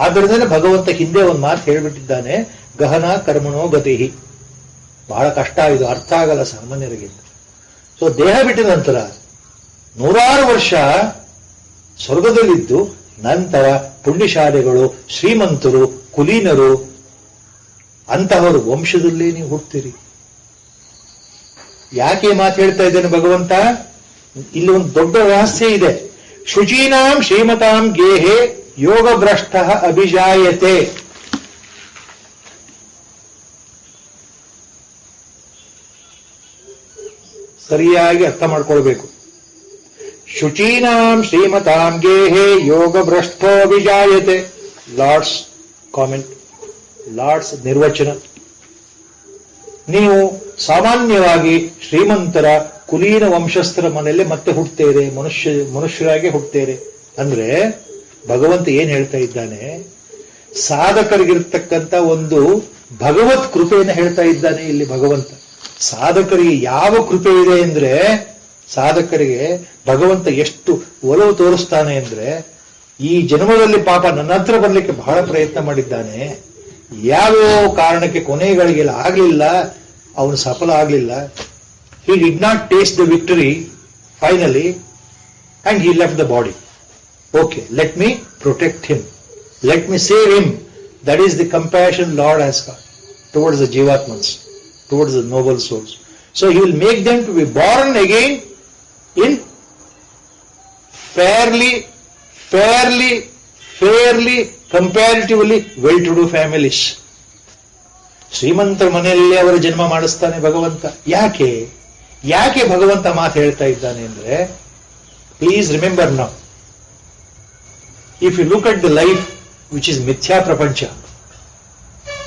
ಆದ್ರಿಂದ ಭಗವಂತ ಹಿಂದೆ ಒಂದು ಮಾತು ಹೇಳಿಬಿಟ್ಟಿದ್ದಾನೆ, ಗಹನ ಕರ್ಮಣೋ ಗತಿ. ಬಹಳ ಕಷ್ಟ ಇದು, ಅರ್ಥ ಆಗಲ್ಲ ಸಾಮಾನ್ಯರಿಗೆ. ಸೊ ದೇಹ ಬಿಟ್ಟ ನಂತರ 100 ವರ್ಷ ಸ್ವರ್ಗದಲ್ಲಿದ್ದು ನಂತರ ಪುಣ್ಯಶಾಲಿಗಳು, ಶ್ರೀಮಂತರು, ಕುಲೀನರು ಅಂತಹವರು ವಂಶದಲ್ಲಿ ನೀವು ಹುಡ್ತೀರಿ. ಯಾಕೆ ಮಾತು ಹೇಳ್ತಾ ಇದ್ದೇನೆ ಭಗವಂತ? ಇಲ್ಲಿ ಒಂದು ದೊಡ್ಡ ರಹಸ್ಯ ಇದೆ. ಶುಚೀನಾಂ ಶ್ರೀಮತಾಂ ಗೇಹೆ ಯೋಗ ಭ್ರಷ್ಟ ಅಭಿಜಾಯತೆ. ಸರಿಯಾಗಿ ಅರ್ಥ ಮಾಡ್ಕೊಳ್ಬೇಕು. ಶುಚೀನಾಂ ಶ್ರೀಮತಾಂ ಗೇಹೆ ಯೋಗ ಭ್ರಷ್ಟೋ ಅಭಿಜಾಯತೆ. Lord's comment, lord's nirvachana. ನೀವು ಸಾಮಾನ್ಯವಾಗಿ ಶ್ರೀಮಂತರ ಕುಲೀನ ವಂಶಸ್ಥರ ಮನೆಯಲ್ಲೇ ಮತ್ತೆ ಹುಟ್ಟುತ್ತೇರೆ, ಮನುಷ್ಯರಾಗಿ ಹುಟ್ಟುತ್ತೇರೆ ಅಂದ್ರೆ ಭಗವಂತ ಏನ್ ಹೇಳ್ತಾ ಇದ್ದಾನೆ? ಸಾಧಕರಿಗಿರ್ತಕ್ಕಂಥ ಒಂದು ಭಗವತ್ ಕೃಪೆಯನ್ನು ಹೇಳ್ತಾ ಇದ್ದಾನೆ ಇಲ್ಲಿ ಭಗವಂತ. ಸಾಧಕರಿಗೆ ಯಾವ ಕೃಪೆ ಇದೆ ಅಂದ್ರೆ, ಸಾಧಕರಿಗೆ ಭಗವಂತ ಎಷ್ಟು ಒಲವು ತೋರಿಸ್ತಾನೆ ಅಂದ್ರೆ, ಈ ಜನ್ಮದಲ್ಲಿ ಪಾಪ ನನ್ನ ಹತ್ರ ಬರ್ಲಿಕ್ಕೆ ಬಹಳ ಪ್ರಯತ್ನ ಮಾಡಿದ್ದಾನೆ, ಯಾವ್ಯಾವ ಕಾರಣಕ್ಕೆ ಕೊನೆಗಳಿಗೆಲ್ಲ ಆಗ್ಲಿಲ್ಲ, ಅವನು ಸಫಲ ಆಗ್ಲಿಲ್ಲ. He did not taste the victory finally and he left the body. Okay, let me protect him. Let me save him. That is the compassion Lord has got towards the Jivatmans, towards the noble souls. So he will make them to be born again in fairly, comparatively well-to-do families. ಶ್ರೀಮಂತರ ಮನೆಯಲ್ಲಿ ಅವರ ಜನ್ಮ ಮಾಡಿಸ್ತಾನೆ ಭಗವಂತ. ಯಾಕೆ ಭಗವಂತ ಮಾತು ಹೇಳ್ತಾ ಇದ್ದಾನೆ ಅಂದ್ರೆ, please remember now, if you look at the life which is mithya prapancha,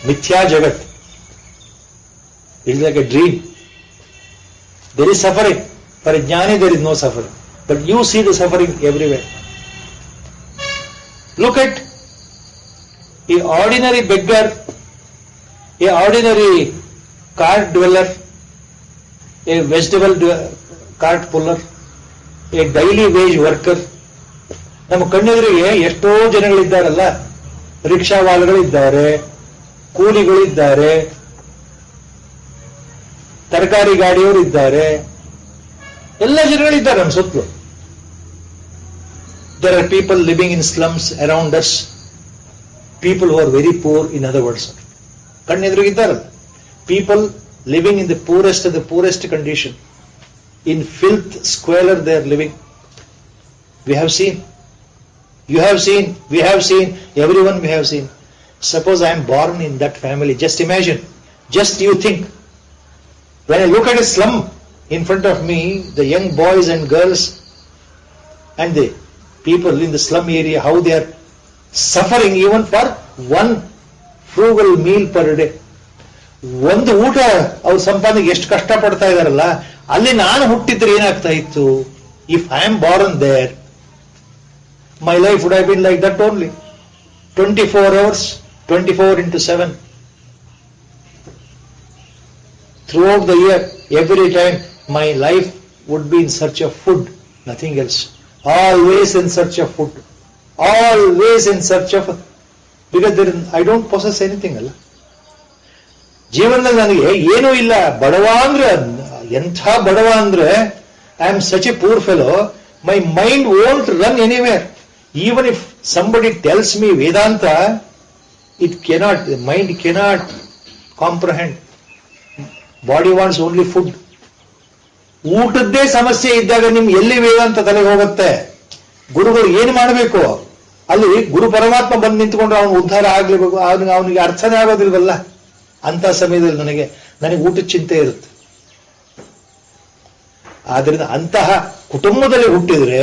mithya jagat, it's like a dream. There is suffering. For a jnani there is no suffering, but you see the suffering everywhere. Look at a ordinary beggar, a ordinary cart dweller, a vegetable cart puller, a daily wage worker. ನಮ್ಮ ಕಣ್ಣೆದುರಿಗೆ ಎಷ್ಟೋ ಜನಗಳಿದ್ದಾರಲ್ಲ, ರಿಕ್ಷಾವಾಲಗಳಿದ್ದಾರೆ, ಕೂಲಿಗಳಿದ್ದಾರೆ, ತರಕಾರಿ ಗಾಡಿಯವರು ಇದ್ದಾರೆ, ಎಲ್ಲ ಜನಗಳಿದ್ದಾರೆ ನಮ್ಮ ಸುತ್ತಲೂ. There are people living in slums around us, people who are very poor, in other words. ಕಣ್ಣೆದುರಿಗಿದ್ದಾರಲ್ಲ, people living in the poorest condition, in filth, squalor they are living. We have seen, you have seen, we have seen, every one we have seen. Suppose I am born in that family, just imagine, just you think. When I look at a slum in front of me, the young boys and girls and the people in the slum area, how they are suffering even for one frugal meal per day. ಒಂದು ಊಟ ಅವ್ರ ಸಂಪಾದನೆಗೆ ಎಷ್ಟು ಕಷ್ಟ ಪಡ್ತಾ ಇದಾರಲ್ಲ, ಅಲ್ಲಿ ನಾನು ಹುಟ್ಟಿದ್ರೆ ಏನಾಗ್ತಾ ಇತ್ತು? If I am born there, my life would have been like that only. 24 hours, 24 into 7. Throughout the year, every time, my life would be in search of food, nothing else. Always in search of food. Always in search of, because I don't possess anything. ಅಲ್ಲ, ಜೀವನದಲ್ಲಿ ನನಗೆ ಏನೂ ಇಲ್ಲ. ಬಡವ ಅಂದ್ರೆ ಎಂಥ ಬಡವ ಅಂದ್ರೆ, I am such A poor fellow, my mind won't run anywhere. Even if somebody tells me Vedanta, the mind cannot comprehend. Body wants only food. ಊಟದ್ದೇ ಸಮಸ್ಯೆ ಇದ್ದಾಗ ನಿಮ್ಗೆ ಎಲ್ಲಿ ವೇದಾಂತ ತಲೆಗೆ ಹೋಗುತ್ತೆ? ಗುರುಗಳು ಏನು ಮಾಡಬೇಕು? ಅಲ್ಲಿ ಗುರು ಪರಮಾತ್ಮ ಬಂದು ನಿಂತ್ಕೊಂಡ್ರೆ ಅವನು ಉದ್ಧಾರ ಆಗ್ಲೇಬೇಕು. ಅವನಿಗೆ ಅರ್ಥನೇ ಆಗೋದಿಲ್ವಲ್ಲ. ಅಂತ ಸಮಯದಲ್ಲಿ ನನಗೆ ಊಟದ ಚಿಂತೆ ಇರುತ್ತೆ. ಆದ್ರಿಂದ ಅಂತಹ ಕುಟುಂಬದಲ್ಲಿ ಹುಟ್ಟಿದ್ರೆ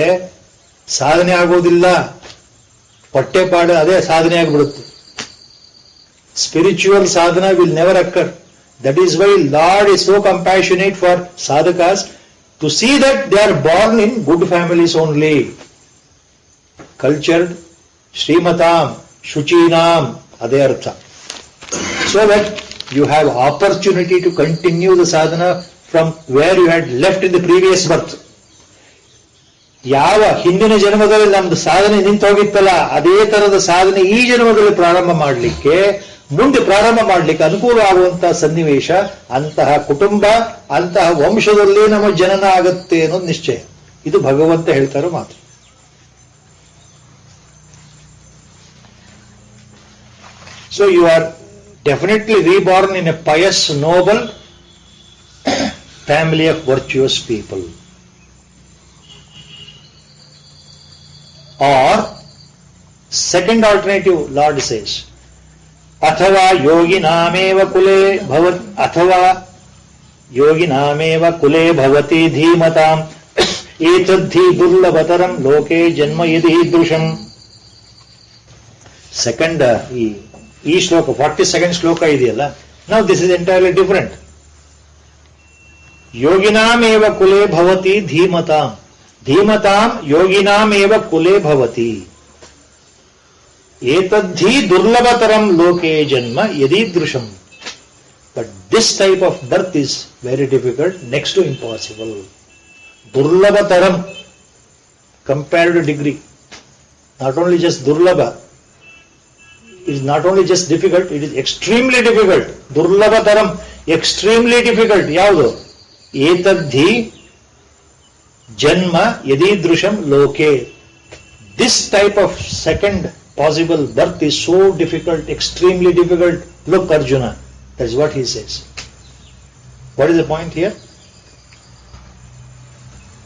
ಸಾಧನೆ ಆಗೋದಿಲ್ಲ. ಹೊಟ್ಟೆಪಾಡ ಅದೇ ಸಾಧನೆ ಆಗಿಬಿಡುತ್ತೆ. Spiritual sadhana will never occur. That is why lord is so compassionate for sadhakas to see that they are born in good families only. Cultured, ಶ್ರೀಮತಾಂ, ಶುಚೀನಾಂ, ಅದೇ ಅರ್ಥ. So that you have opportunity to continue the sadhana from where you had left in the previous birth. ಯಾವ ಹಿಂದಿನ ಜನ್ಮದಲ್ಲಿ ನಮ್ದು ಸಾಧನೆ ನಿಂತು ಹೋಗಿತ್ತಲ್ಲ, ಅದೇ ತರದ ಸಾಧನೆ ಈ ಜನ್ಮದಲ್ಲಿ ಪ್ರಾರಂಭ ಮಾಡಲಿಕ್ಕೆ, ಮುಂದೆ ಪ್ರಾರಂಭ ಮಾಡಲಿಕ್ಕೆ ಅನುಕೂಲ ಆಗುವಂತಹ ಸನ್ನಿವೇಶ, ಅಂತಹ ಕುಟುಂಬ, ಅಂತಹ ವಂಶದಲ್ಲಿ ನಮ್ಮ ಜನನ ಆಗುತ್ತೆ ಅನ್ನೋದು ನಿಶ್ಚಯ. ಇದು ಭಗವಂತ ಹೇಳ್ತಾರೋ ಮಾತು. So you are definitely reborn in a pious, noble family of virtuous people. Or second alternative, Lord says, Athava yoginameva kule bhavat, Athava yoginameva kule bhavati dhimatam etadhi durlabhataram loke janma yadi drusham. Second, ಈ ಶ್ಲೋಕ 42nd ಶ್ಲೋಕ ಇದೆಯಲ್ಲ, now this is entirely different. ಯೋಗಿನಾಮೇವ ಕುಲೆ ಭವತಿ ಧೀಮತಾಂ, ಧೀಮತಾಂ ಯೋಗಿನಾಮೇವ ಕುಲೆ ಭವತಿ ಏತದ್ಧಿ ದುರ್ಲಭತರಂ ಲೋಕೆ ಜನ್ಮ ಯದೀದೃಶಂ. But this type of birth is very difficult, next to impossible. Durlabhataram compared degree, not only just durlabha, it is not only just difficult, it is extremely difficult. Durlabhataram, extremely difficult. ಯಾವುದು? ಏತದ್ಧಿ ಜನ್ಮ ಯದೀದೃಶಂ ಲೋಕೆ. This type of second possible birth is so difficult, extremely difficult. Look, Arjuna, that is what he says. What is the point here?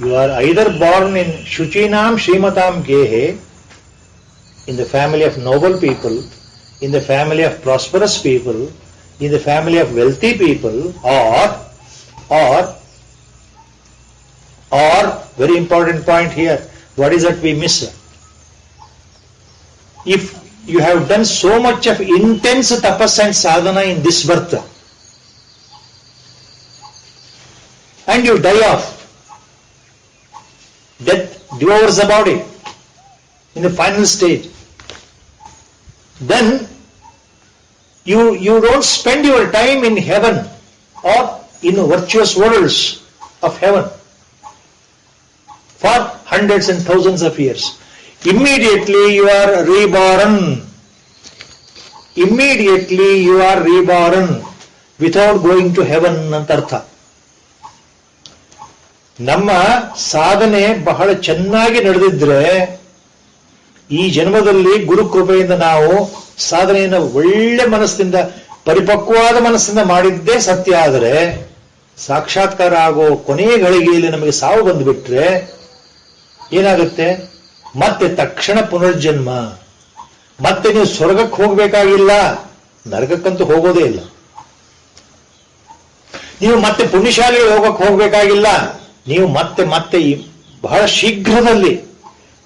You are either born in Shuchinam Shrimatam Gehe, in the family of noble people, in the family of prosperous people, in the family of wealthy people, or very important point here, what is that we miss? If you have done so much of intense tapas and sadhana in this birth, and you die off, death devours the body in the final stage, then you don't spend your time in heaven or in virtuous worlds of heaven for hundreds and thousands of years. Immediately you are reborn. Immediately you are reborn without going to heaven ಅಂತ ಅರ್ಥ. ನಮ್ಮ ಸಾಧನೆ ಬಹಳ ಚೆನ್ನಾಗಿ ನಡೆದಿದ್ರೆ, ಈ ಜನ್ಮದಲ್ಲಿ ಗುರು ಕೃಪೆಯಿಂದ ನಾವು ಸಾಧನೆಯನ್ನು ಒಳ್ಳೆ ಮನಸ್ಸಿನಿಂದ, ಪರಿಪಕ್ವವಾದ ಮನಸ್ಸಿಂದ ಮಾಡಿದ್ದೇ ಸತ್ಯ. ಆದರೆ ಸಾಕ್ಷಾತ್ಕಾರ ಆಗೋ ಕೊನೆಯ ಗಳಿಗೆಯಲ್ಲಿ ನಮಗೆ ಸಾವು ಬಂದುಬಿಟ್ರೆ ಏನಾಗುತ್ತೆ? ಮತ್ತೆ ತಕ್ಷಣ ಪುನರ್ಜನ್ಮ. ಮತ್ತೆ ನೀವು ಸ್ವರ್ಗಕ್ಕೆ ಹೋಗಬೇಕಾಗಿಲ್ಲ, ನರಕಕ್ಕಂತೂ ಹೋಗೋದೇ ಇಲ್ಲ. ನೀವು ಮತ್ತೆ ಪುಣ್ಯಶಾಲೆಗೆ ಹೋಗಬೇಕಾಗಿಲ್ಲ. ನೀವು ಮತ್ತೆ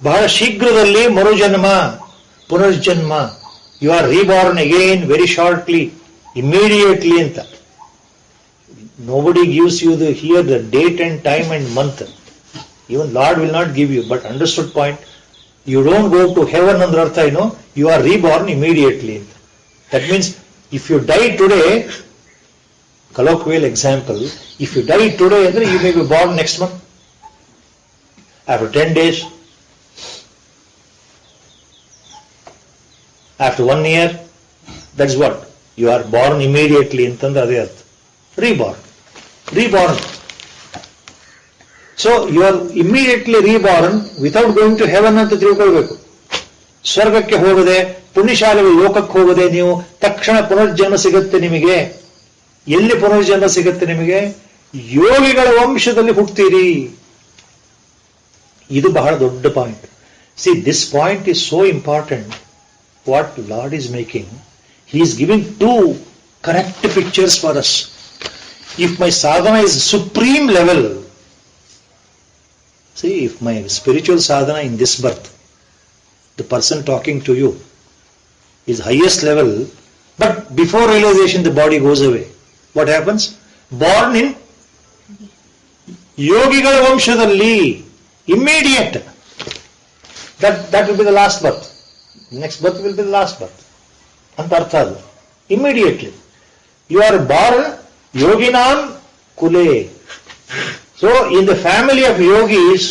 ಬಹಳ ಶೀಘ್ರದಲ್ಲಿ ಮರುಜನ್ಮ, ಪುನರ್ಜನ್ಮ you are reborn again very shortly, immediately ಅಂತ. Nobody gives you here the date and time and month. Even Lord will not give you, but understood point. You don't go to heaven under artha, you are reborn immediately. That means if you die today, colloquial example, if you die today, you may be born next month, after 10 days, after 1 year. That's what you are born immediately ಅಂತಂದ್ರೆ ಅದೇ ಅರ್ಥ. Reborn. So you are immediately reborn without going to heaven ಅಂತ ತಿಳ್ಕೊಳ್ಬೇಕು. ಸ್ವರ್ಗಕ್ಕೆ ಹೋಗದೆ, ಪುಣ್ಯಶಾಲೆಗಳು ಲೋಕಕ್ಕೆ ಹೋಗದೆ ನೀವು ತಕ್ಷಣ ಪುನರ್ಜನ್ಮ ಸಿಗುತ್ತೆ ನಿಮಗೆ. ಎಲ್ಲಿ ಪುನರ್ಜನ್ಮ ಸಿಗುತ್ತೆ ನಿಮಗೆ? ಯೋಗಿಗಳ ವಂಶದಲ್ಲಿ ಹುಟ್ಟುತ್ತೀರಿ. ಇದು ಬಹಳ ದೊಡ್ಡ point. See, this point is so important. What Lord is making, He is giving two correct pictures for us. If my sadhana is supreme level, see, if my spiritual sadhana in this birth, the person talking to you is highest level, but before realization the body goes away. What happens? Born in yogigala vamshadalli, immediate. That will be the last birth. Next birth will be the last birth. Anta artha adu. Immediately. You are born yoginam kule. So in the family of yogis,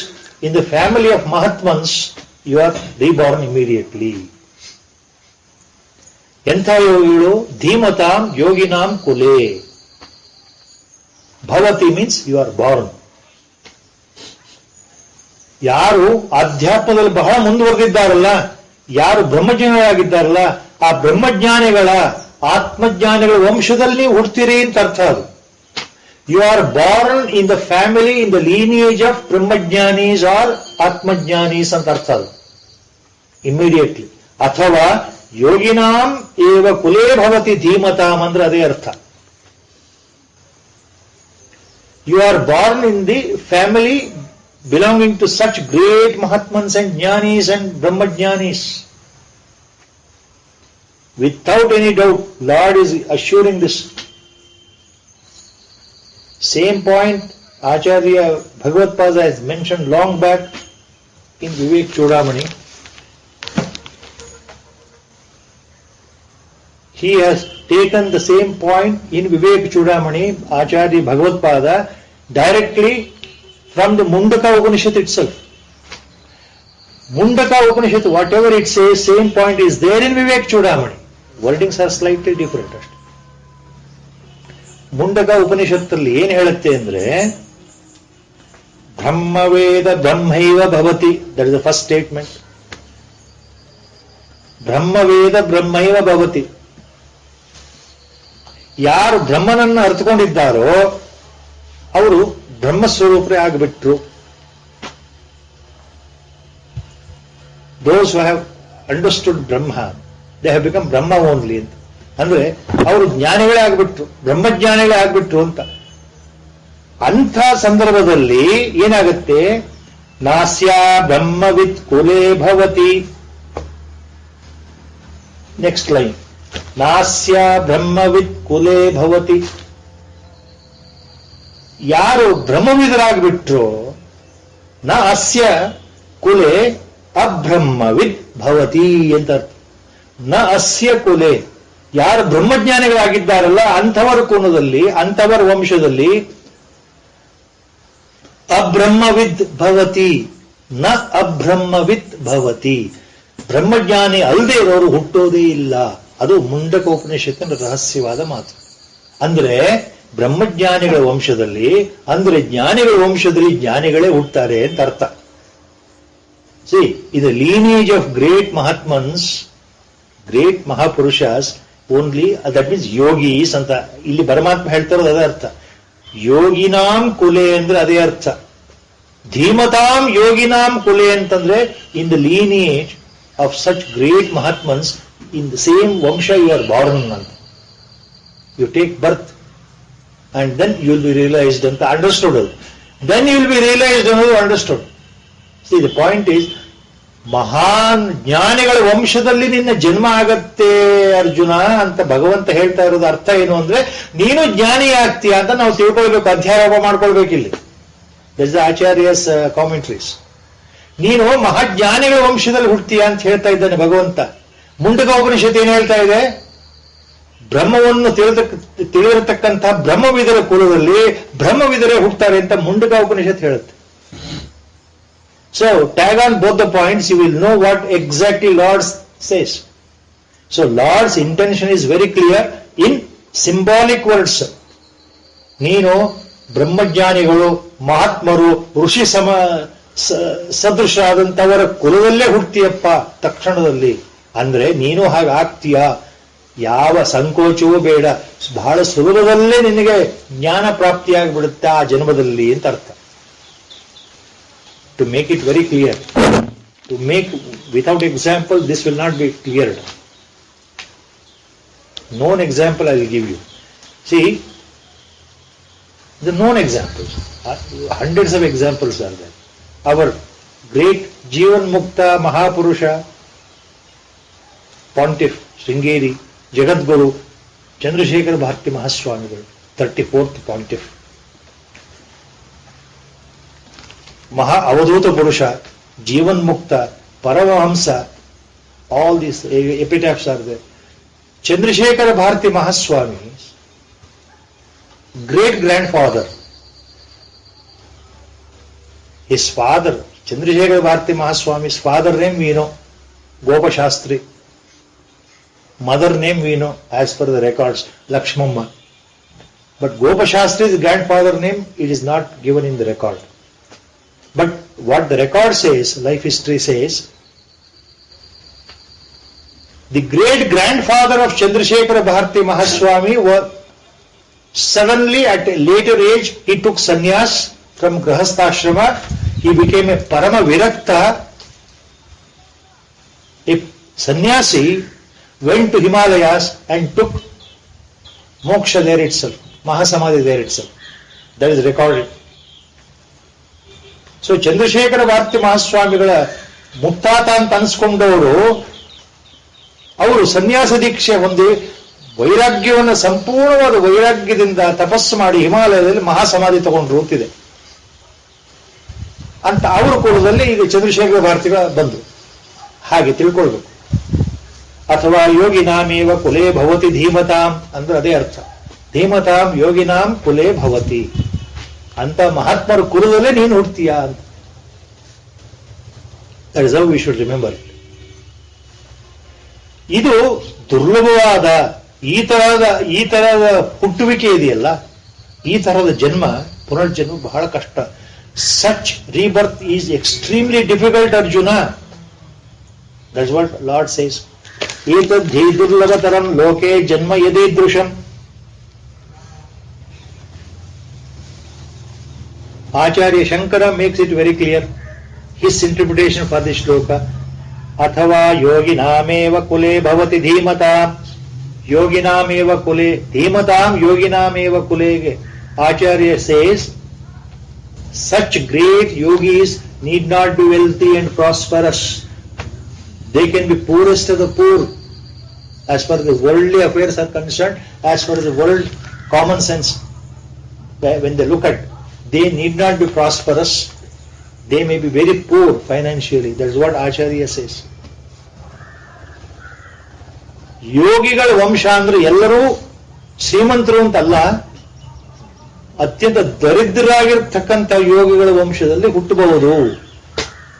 in the family of mahatmans, you are reborn immediately. Entha yogilu dhimatam yoginam kule. Bhavati means you are born. ಯಾರು ಅಧ್ಯಾತ್ಮದಲ್ಲಿ ಬಹಳ ಮುಂದುವರೆದಿದ್ದಾರಲ್ಲ, ಯಾರು ಬ್ರಹ್ಮಜ್ಞಾನಿಗಳಾಗಿದ್ದಾರಲ್ಲ, ಆ ಬ್ರಹ್ಮಜ್ಞಾನಿಗಳ ಆತ್ಮಜ್ಞಾನಿಗಳ ವಂಶದಲ್ಲಿ ಹುಡ್ತೀರಿ ಅಂತ ಅರ್ಥ ಅದು. You are born in the family, in the lineage of brahmajnanis or atmajnanis ಅಂತ ಅರ್ಥ ಅದು ಇಮಿಡಿಯೇಟ್ಲಿ. ಅಥವಾ ಯೋಗಿನಾಂ ಏವ ಕುಲೇ ಭವತಿ ಧೀಮತಾಂ ಅಂದ್ರೆ ಅದೇ ಅರ್ಥ. You are born in the family belonging to such great Mahatmans and Jnanis and Brahmajnanis. Without any doubt, Lord is assuring this. Same point Acharya Bhagavad-pada has mentioned long back in Vivek Chudamani. He has taken the same point in Vivek Chudamani, Acharya Bhagavad-pada, directly from the Mundaka Upanishad itself. Mundaka Upanishad, whatever it says, same point is there in Vivek Chudamani. Wordings are slightly different. Mundaka Upanishadalli ಏನು ಹೇಳುತ್ತೆ ಅಂದ್ರೆ, ಬ್ರಹ್ಮವೇದ ಬ್ರಹ್ಮೈವ ಭವತಿ. That is the first statement. ಬ್ರಹ್ಮವೇದ ಬ್ರಹ್ಮೈವ ಭವತಿ. ಯಾರು ಬ್ರಹ್ಮನನ್ನು ಅರ್ಥಕೊಂಡಿದ್ದಾರೋ ಅವರು ಬ್ರಹ್ಮಸ್ವರೂಪರೇ ಆಗಿಬಿಟ್ರು. Those who have understood Brahma, they have become Brahma only ಅಂತ. ಅಂದ್ರೆ ಅವರು ಜ್ಞಾನಿಗಳೇ ಆಗ್ಬಿಟ್ರು, ಬ್ರಹ್ಮಜ್ಞಾನಿಗಳೇ ಆಗ್ಬಿಟ್ರು ಅಂತ. ಅಂಥ ಸಂದರ್ಭದಲ್ಲಿ ಏನಾಗುತ್ತೆ? ನಾಸ್ಯ ಬ್ರಹ್ಮವಿತ್ ಕುಲೇ ಭವತಿ. ನೆಕ್ಸ್ಟ್ ಲೈನ್, ನಾಸ್ಯ ಬ್ರಹ್ಮವಿತ್ ಕುಲೇ ಭವತಿ. ಯಾರು ಬ್ರಹ್ಮವಿದರಾಗ್ಬಿಟ್ರು, ನ ಅಸ್ಯ ಕುಲೆ ಅಬ್ರಹ್ಮವಿದ್ ಭವತಿ ಅಂತ ಅರ್ಥ. ನ ಅಸ್ಯ ಕುಲೆ, ಯಾರು ಬ್ರಹ್ಮಜ್ಞಾನಿಗಳಾಗಿದ್ದಾರಲ್ಲ ಅಂಥವರ ಕುಲದಲ್ಲಿ, ಅಂಥವರ ವಂಶದಲ್ಲಿ ಅಬ್ರಹ್ಮವಿದ್ ಭವತಿ, ನ ಅಬ್ರಹ್ಮವಿದ್ ಭವತಿ. ಬ್ರಹ್ಮಜ್ಞಾನಿ ಅಲ್ಲದೆ ಇರೋರು ಹುಟ್ಟೋದೇ ಇಲ್ಲ. ಅದು ಮುಂಡಕ ಉಪನಿಷತ್ತಿನ ರಹಸ್ಯವಾದ ಮಾತು. ಅಂದ್ರೆ ಬ್ರಹ್ಮಜ್ಞಾನಿಗಳ ವಂಶದಲ್ಲಿ, ಅಂದ್ರೆ ಜ್ಞಾನಿಗಳ ವಂಶದಲ್ಲಿ ಜ್ಞಾನಿಗಳೇ ಹುಟ್ಟುತ್ತಾರೆ ಅಂತ ಅರ್ಥ. ಸಿ, ಇದು lineage of great mahatmans, great mahapurushas only. That means yogis ಅಂತ ಇಲ್ಲಿ ಪರಮಾತ್ಮ ಹೇಳ್ತಾರೋದು ಅದೇ ಅರ್ಥ. ಯೋಗಿನಾಂ ಕುಲೆ ಅಂದ್ರೆ ಅದೇ ಅರ್ಥ. ಧೀಮತಾಂ ಯೋಗಿನಾಂ ಕುಲೆ ಅಂತಂದ್ರೆ in the lineage of such great mahatmans, in the same vamsha you are born ಅಂತ. You take birth and then you will be realized and understood. Then you will be realized and understood. See, the point is, ಮಹಾನ್ ಜ್ಞಾನಿಗಳ ವಂಶದಲ್ಲಿ ನಿನ್ನ ಜನ್ಮ ಆಗತ್ತೆ ಅರ್ಜುನ ಅಂತ ಭಗವಂತ ಹೇಳ್ತಾ ಇರೋದು ಅರ್ಥ ಏನು ಅಂದ್ರೆ ನೀನು ಜ್ಞಾನಿ ಆಗ್ತೀಯ ಅಂತ ನಾವು ತಿಳ್ಕೊಳ್ಬೇಕು, ಅಧ್ಯಾರೋಪ ಮಾಡ್ಕೊಳ್ಬೇಕಿಲ್ಲಿ. That's the acharya's commentaries. ನೀನು ಮಹಾಜ್ಞಾನಿಗಳ ವಂಶದಲ್ಲಿ ಹುಡ್ತೀಯ ಅಂತ ಹೇಳ್ತಾ ಇದ್ದಾನೆ ಭಗವಂತ. ಮುಂಡಕ ಉಪನಿಷತ್ ಏನ್ ಹೇಳ್ತಾ ಇದೆ? ಬ್ರಹ್ಮವನ್ನು ತಿಳಿದಿರತಕ್ಕಂತಹ ಬ್ರಹ್ಮವಿದರ ಕುಲದಲ್ಲಿ ಬ್ರಹ್ಮವಿದರೇ ಹುಟ್ಟುತ್ತಾರೆ ಅಂತ ಮುಂಡಕ ಉಪನಿಷತ್ ಹೇಳುತ್ತೆ. So, tag on both the points, you will know what exactly Lord says. So, Lord's intention is very clear in symbolic words. ನೀನು ಬ್ರಹ್ಮಜ್ಞಾನಿಗಳು, ಮಹಾತ್ಮರು, ಋಷಿ ಸದೃಶರಾದಂಥವರ ಕುಲದಲ್ಲೇ ಹುಡ್ತೀಯಪ್ಪ ತಕ್ಷಣದಲ್ಲಿ. ಅಂದ್ರೆ ನೀನು ಹಾಗೆ ಆಗ್ತೀಯ, ಯಾವ ಸಂಕೋಚವೂ ಬೇಡ, ಬಹಳ ಸುಲಭದಲ್ಲೇ ನಿನಗೆ ಜ್ಞಾನ ಪ್ರಾಪ್ತಿಯಾಗಿಬಿಡುತ್ತೆ ಆ ಜನ್ಮದಲ್ಲಿ ಅಂತ ಅರ್ಥ. To make it very clear, to make without example, this will not be cleared. Known example I will give you. See, the known examples, hundreds of examples are there. Our great Jivan Mukta Mahapurusha, Pontiff, Sringeri, Jagadguru, Chandrasekhar Bharati Mahaswamigal, 34th Pontiff. Maha Avadhuta Purusha, Jivan Mukta, Paramahamsa, all these epitaphs are there. Chandrasekhar Bharati Mahaswami's great grandfather, his father, Chandrasekhar Bharati Mahaswami's father name we know, Gopa Shastri. Mother name we know as per the records, Lakshmamma. But Gopa Shastri's grandfather name, it is not given in the record. But what the record says, life history says, the great grandfather of Chandrasekhar Bharati Mahaswami was suddenly at a later age, he took sannyas from Grahastha-ashrama. He became a Parama Virakta. A sannyasi went to Himalayas and took moksha there itself, Mahasamadhi there itself. That is recorded. So Chandrashekhara Bharati ಮಹಾಸ್ವಾಮಿಗಳ ಮುಕ್ತಾತ ಅಂತ ಅನ್ಸ್ಕೊಂಡವರು ಅವರು ಸನ್ಯಾಸ ದೀಕ್ಷೆ ಹೊಂದಿ ವೈರಾಗ್ಯವನ್ನು ಸಂಪೂರ್ಣವಾದ ವೈರಾಗ್ಯದಿಂದ ತಪಸ್ಸು ಮಾಡಿ ಹಿಮಾಲಯದಲ್ಲಿ ಮಹಾಸಮಾಧಿ ತಗೊಂಡ್ರು ಅಂತಿದೆ ಅಂತ ಅವರ ಕುಲದಲ್ಲಿ ಈಗ ಚಂದ್ರಶೇಖರ ಭಾರತಿಗಳ ಬಂದು ಹಾಗೆ ತಿಳ್ಕೊಳ್ಬೇಕು. ಅಥವಾ ಯೋಗಿನಾಮೇವ ಕುಲೇ ಭವತಿ ಧೀಮತಾಂ ಅಂದ್ರೆ ಅದೇ ಅರ್ಥ. ಧೀಮತಾಂ ಯೋಗಿನಾಂ ಕುಲೇ ಭವತಿ ಅಂತ ಮಹಾತ್ಮರ ಕುಲದಲ್ಲೇ ನೀನು ಹುಡ್ತೀಯ ಅಂತ. That is how we should remember it. ಇದು ದುರ್ಲಭವಾದ ಈ ತರಹದ ಹುಟ್ಟುವಿಕೆ ಇದೆಯಲ್ಲ, ಈ ತರಹದ ಜನ್ಮ ಪುನರ್ಜನ್ಮ ಬಹಳ ಕಷ್ಟ. Such rebirth is extremely difficult Arjuna. That's what lord says. ಏತದ್ಧಿ ದುರ್ಲಭತರಂ ಲೋಕೆ ಜನ್ಮ ಯದೀದೃಶಂ. Acharya Shankara makes it very clear. His interpretation for this shloka, Athava yoginameva kule bhavati dhimatam. Yoginameva kule dhimatam yoginameva kule. Acharya says, such great yogis need not be wealthy and prosperous. They can be poorest of the poor. As far as the worldly affairs are concerned, as far as the world common sense, when they look at, they need not be prosperous. They may be very poor financially. That is what Acharya says. ಯೋಗಿಗಳ ವಂಶ ಅಂದ್ರೆ ಎಲ್ಲರೂ ಶ್ರೀಮಂತರು ಅಂತಲ್ಲ, ಅತ್ಯಂತ ದರಿದ್ರರಾಗಿರ್ತಕ್ಕಂಥ ಯೋಗಿಗಳ ವಂಶದಲ್ಲಿ ಹುಟ್ಟಬಹುದು.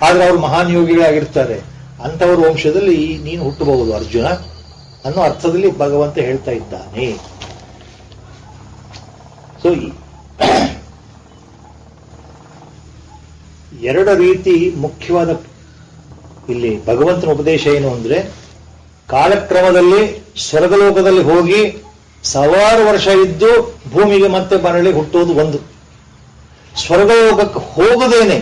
ಆದ್ರೆ ಅವರು ಮಹಾನ್ ಯೋಗಿಗಳಾಗಿರ್ತಾರೆ. ಅಂತವರ ವಂಶದಲ್ಲಿ ನೀನು ಹುಟ್ಟಬಹುದು ಅರ್ಜುನ ಅನ್ನೋ ಅರ್ಥದಲ್ಲಿ ಭಗವಂತ ಹೇಳ್ತಾ ಇದ್ದಾನೆ. ಸೊ ಎರಡು ರೀತಿ ಮುಖ್ಯವಾದ ಇಲ್ಲಿ ಭಗವಂತನ ಉಪದೇಶ ಏನು ಅಂದ್ರೆ, ಕಾಲಕ್ರಮದಲ್ಲಿ ಸ್ವರ್ಗಲೋಕದಲ್ಲಿ ಹೋಗಿ 1000 ವರ್ಷ ಇದ್ದು ಭೂಮಿಗೆ ಮತ್ತೆ ಮರಳಿ ಹುಟ್ಟುವುದು ಒಂದು. ಸ್ವರ್ಗಲೋಕಕ್ಕೆ ಹೋಗದೇನೆ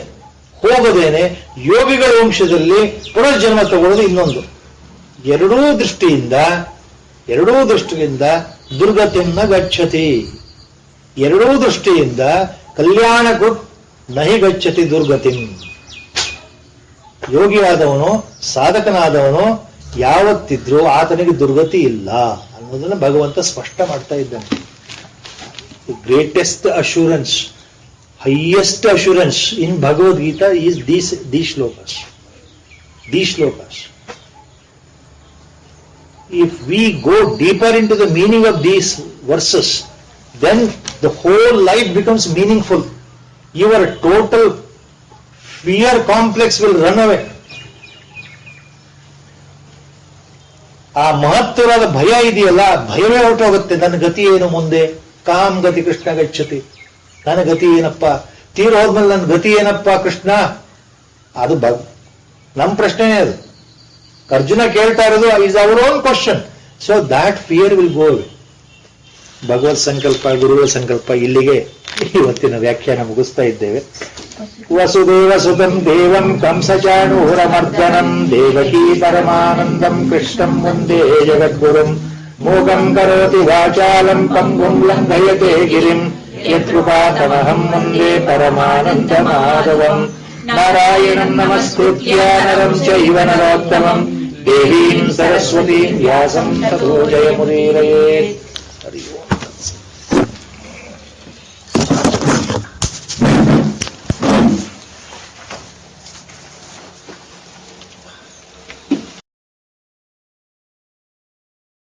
ಯೋಗಿಗಳ ವಂಶದಲ್ಲಿ ಪುನರ್ಜನ್ಮ ತಗೊಳ್ಳೋದು ಇನ್ನೊಂದು. ಎರಡೂ ದೃಷ್ಟಿಯಿಂದ ದುರ್ಗತಿಯನ್ನ ಗಚ್ಚತಿ. ಎರಡೂ ದೃಷ್ಟಿಯಿಂದ ಕಲ್ಯಾಣ ಕೃತ್ ನಹಿ ಗಚ್ಚತಿ ದುರ್ಗತಿ. ಯೋಗಿಯಾದವನು ಸಾಧಕನಾದವನು ಯಾವತ್ತಿದ್ರೂ ಆತನಿಗೆ ದುರ್ಗತಿ ಇಲ್ಲ ಅನ್ನೋದನ್ನ ಭಗವಂತ ಸ್ಪಷ್ಟ ಮಾಡ್ತಾ ಇದ್ದಾನೆ. Greatest assurance, highest assurance in Bhagavad Gita is these shlokas. These shlokas. If we go deeper into the meaning of these verses, then the whole life becomes meaningful. Your total fear complex will run away. ಆ ಮಹತ್ತರವಾದ ಭಯ ಇದೆಯಲ್ಲ, ಭಯವೇ ಹೊರಟೋಗುತ್ತೆ. ನನ್ನ ಗತಿ ಏನು ಮುಂದೆ? Com ಗತಿ ಕೃಷ್ಣ ಗಚ್ಚತಿ. ನನ್ನ ಗತಿ ಏನಪ್ಪ? ತೀರ ಹೋದ್ಮೇಲೆ ನನ್ನ ಗತಿ ಏನಪ್ಪ ಕೃಷ್ಣ? ಅದು ನಮ್ಮ ಪ್ರಶ್ನೆನೇ ಅದು. ಅರ್ಜುನ ಕೇಳ್ತಾ ಇರೋದು is our own question. So that fear will go away. ಭಗವತ್ ಸಂಕಲ್ಪ, ಗುರುಗಳ ಸಂಕಲ್ಪ. ಇಲ್ಲಿಗೆ ಇವತ್ತಿನ ವ್ಯಾಖ್ಯಾನ ಮುಗಿಸ್ತಾ ಇದ್ದೇವೆ. ವಸುದೇವ ಸುತಂ ದೇವಂ ಕಂಸಚಾಣೂರಮರ್ದನಂ ದೇವಕೀ ಪರಮಾನಂದಂ ಕೃಷ್ಣಂ ವಂದೇ ಜಗದ್ಗುರುಂ ಮೂಕಂ ಕರೋತಿ ವಾಚಾಲಂ ಪಂಗುಂ ಲಂಘಯತೆ ಗಿರಿಂ ಯತ್ಕೃಪಾತಮಹಂ ವಂದೇ ಪರಮಾನಂದಮಾಧವಂ ನಾರಾಯಣಂ ನಮಸ್ಕೃತ್ಯ ನರಂ ಚೈವ ನರೋತ್ತಮಂ ದೇವೀಂ ಸರಸ್ವತೀಂ ವ್ಯಾಸಂ ತಥೋ ಜಯಮುದೀರಯೇತ್. ಹರಿ ಓಂ.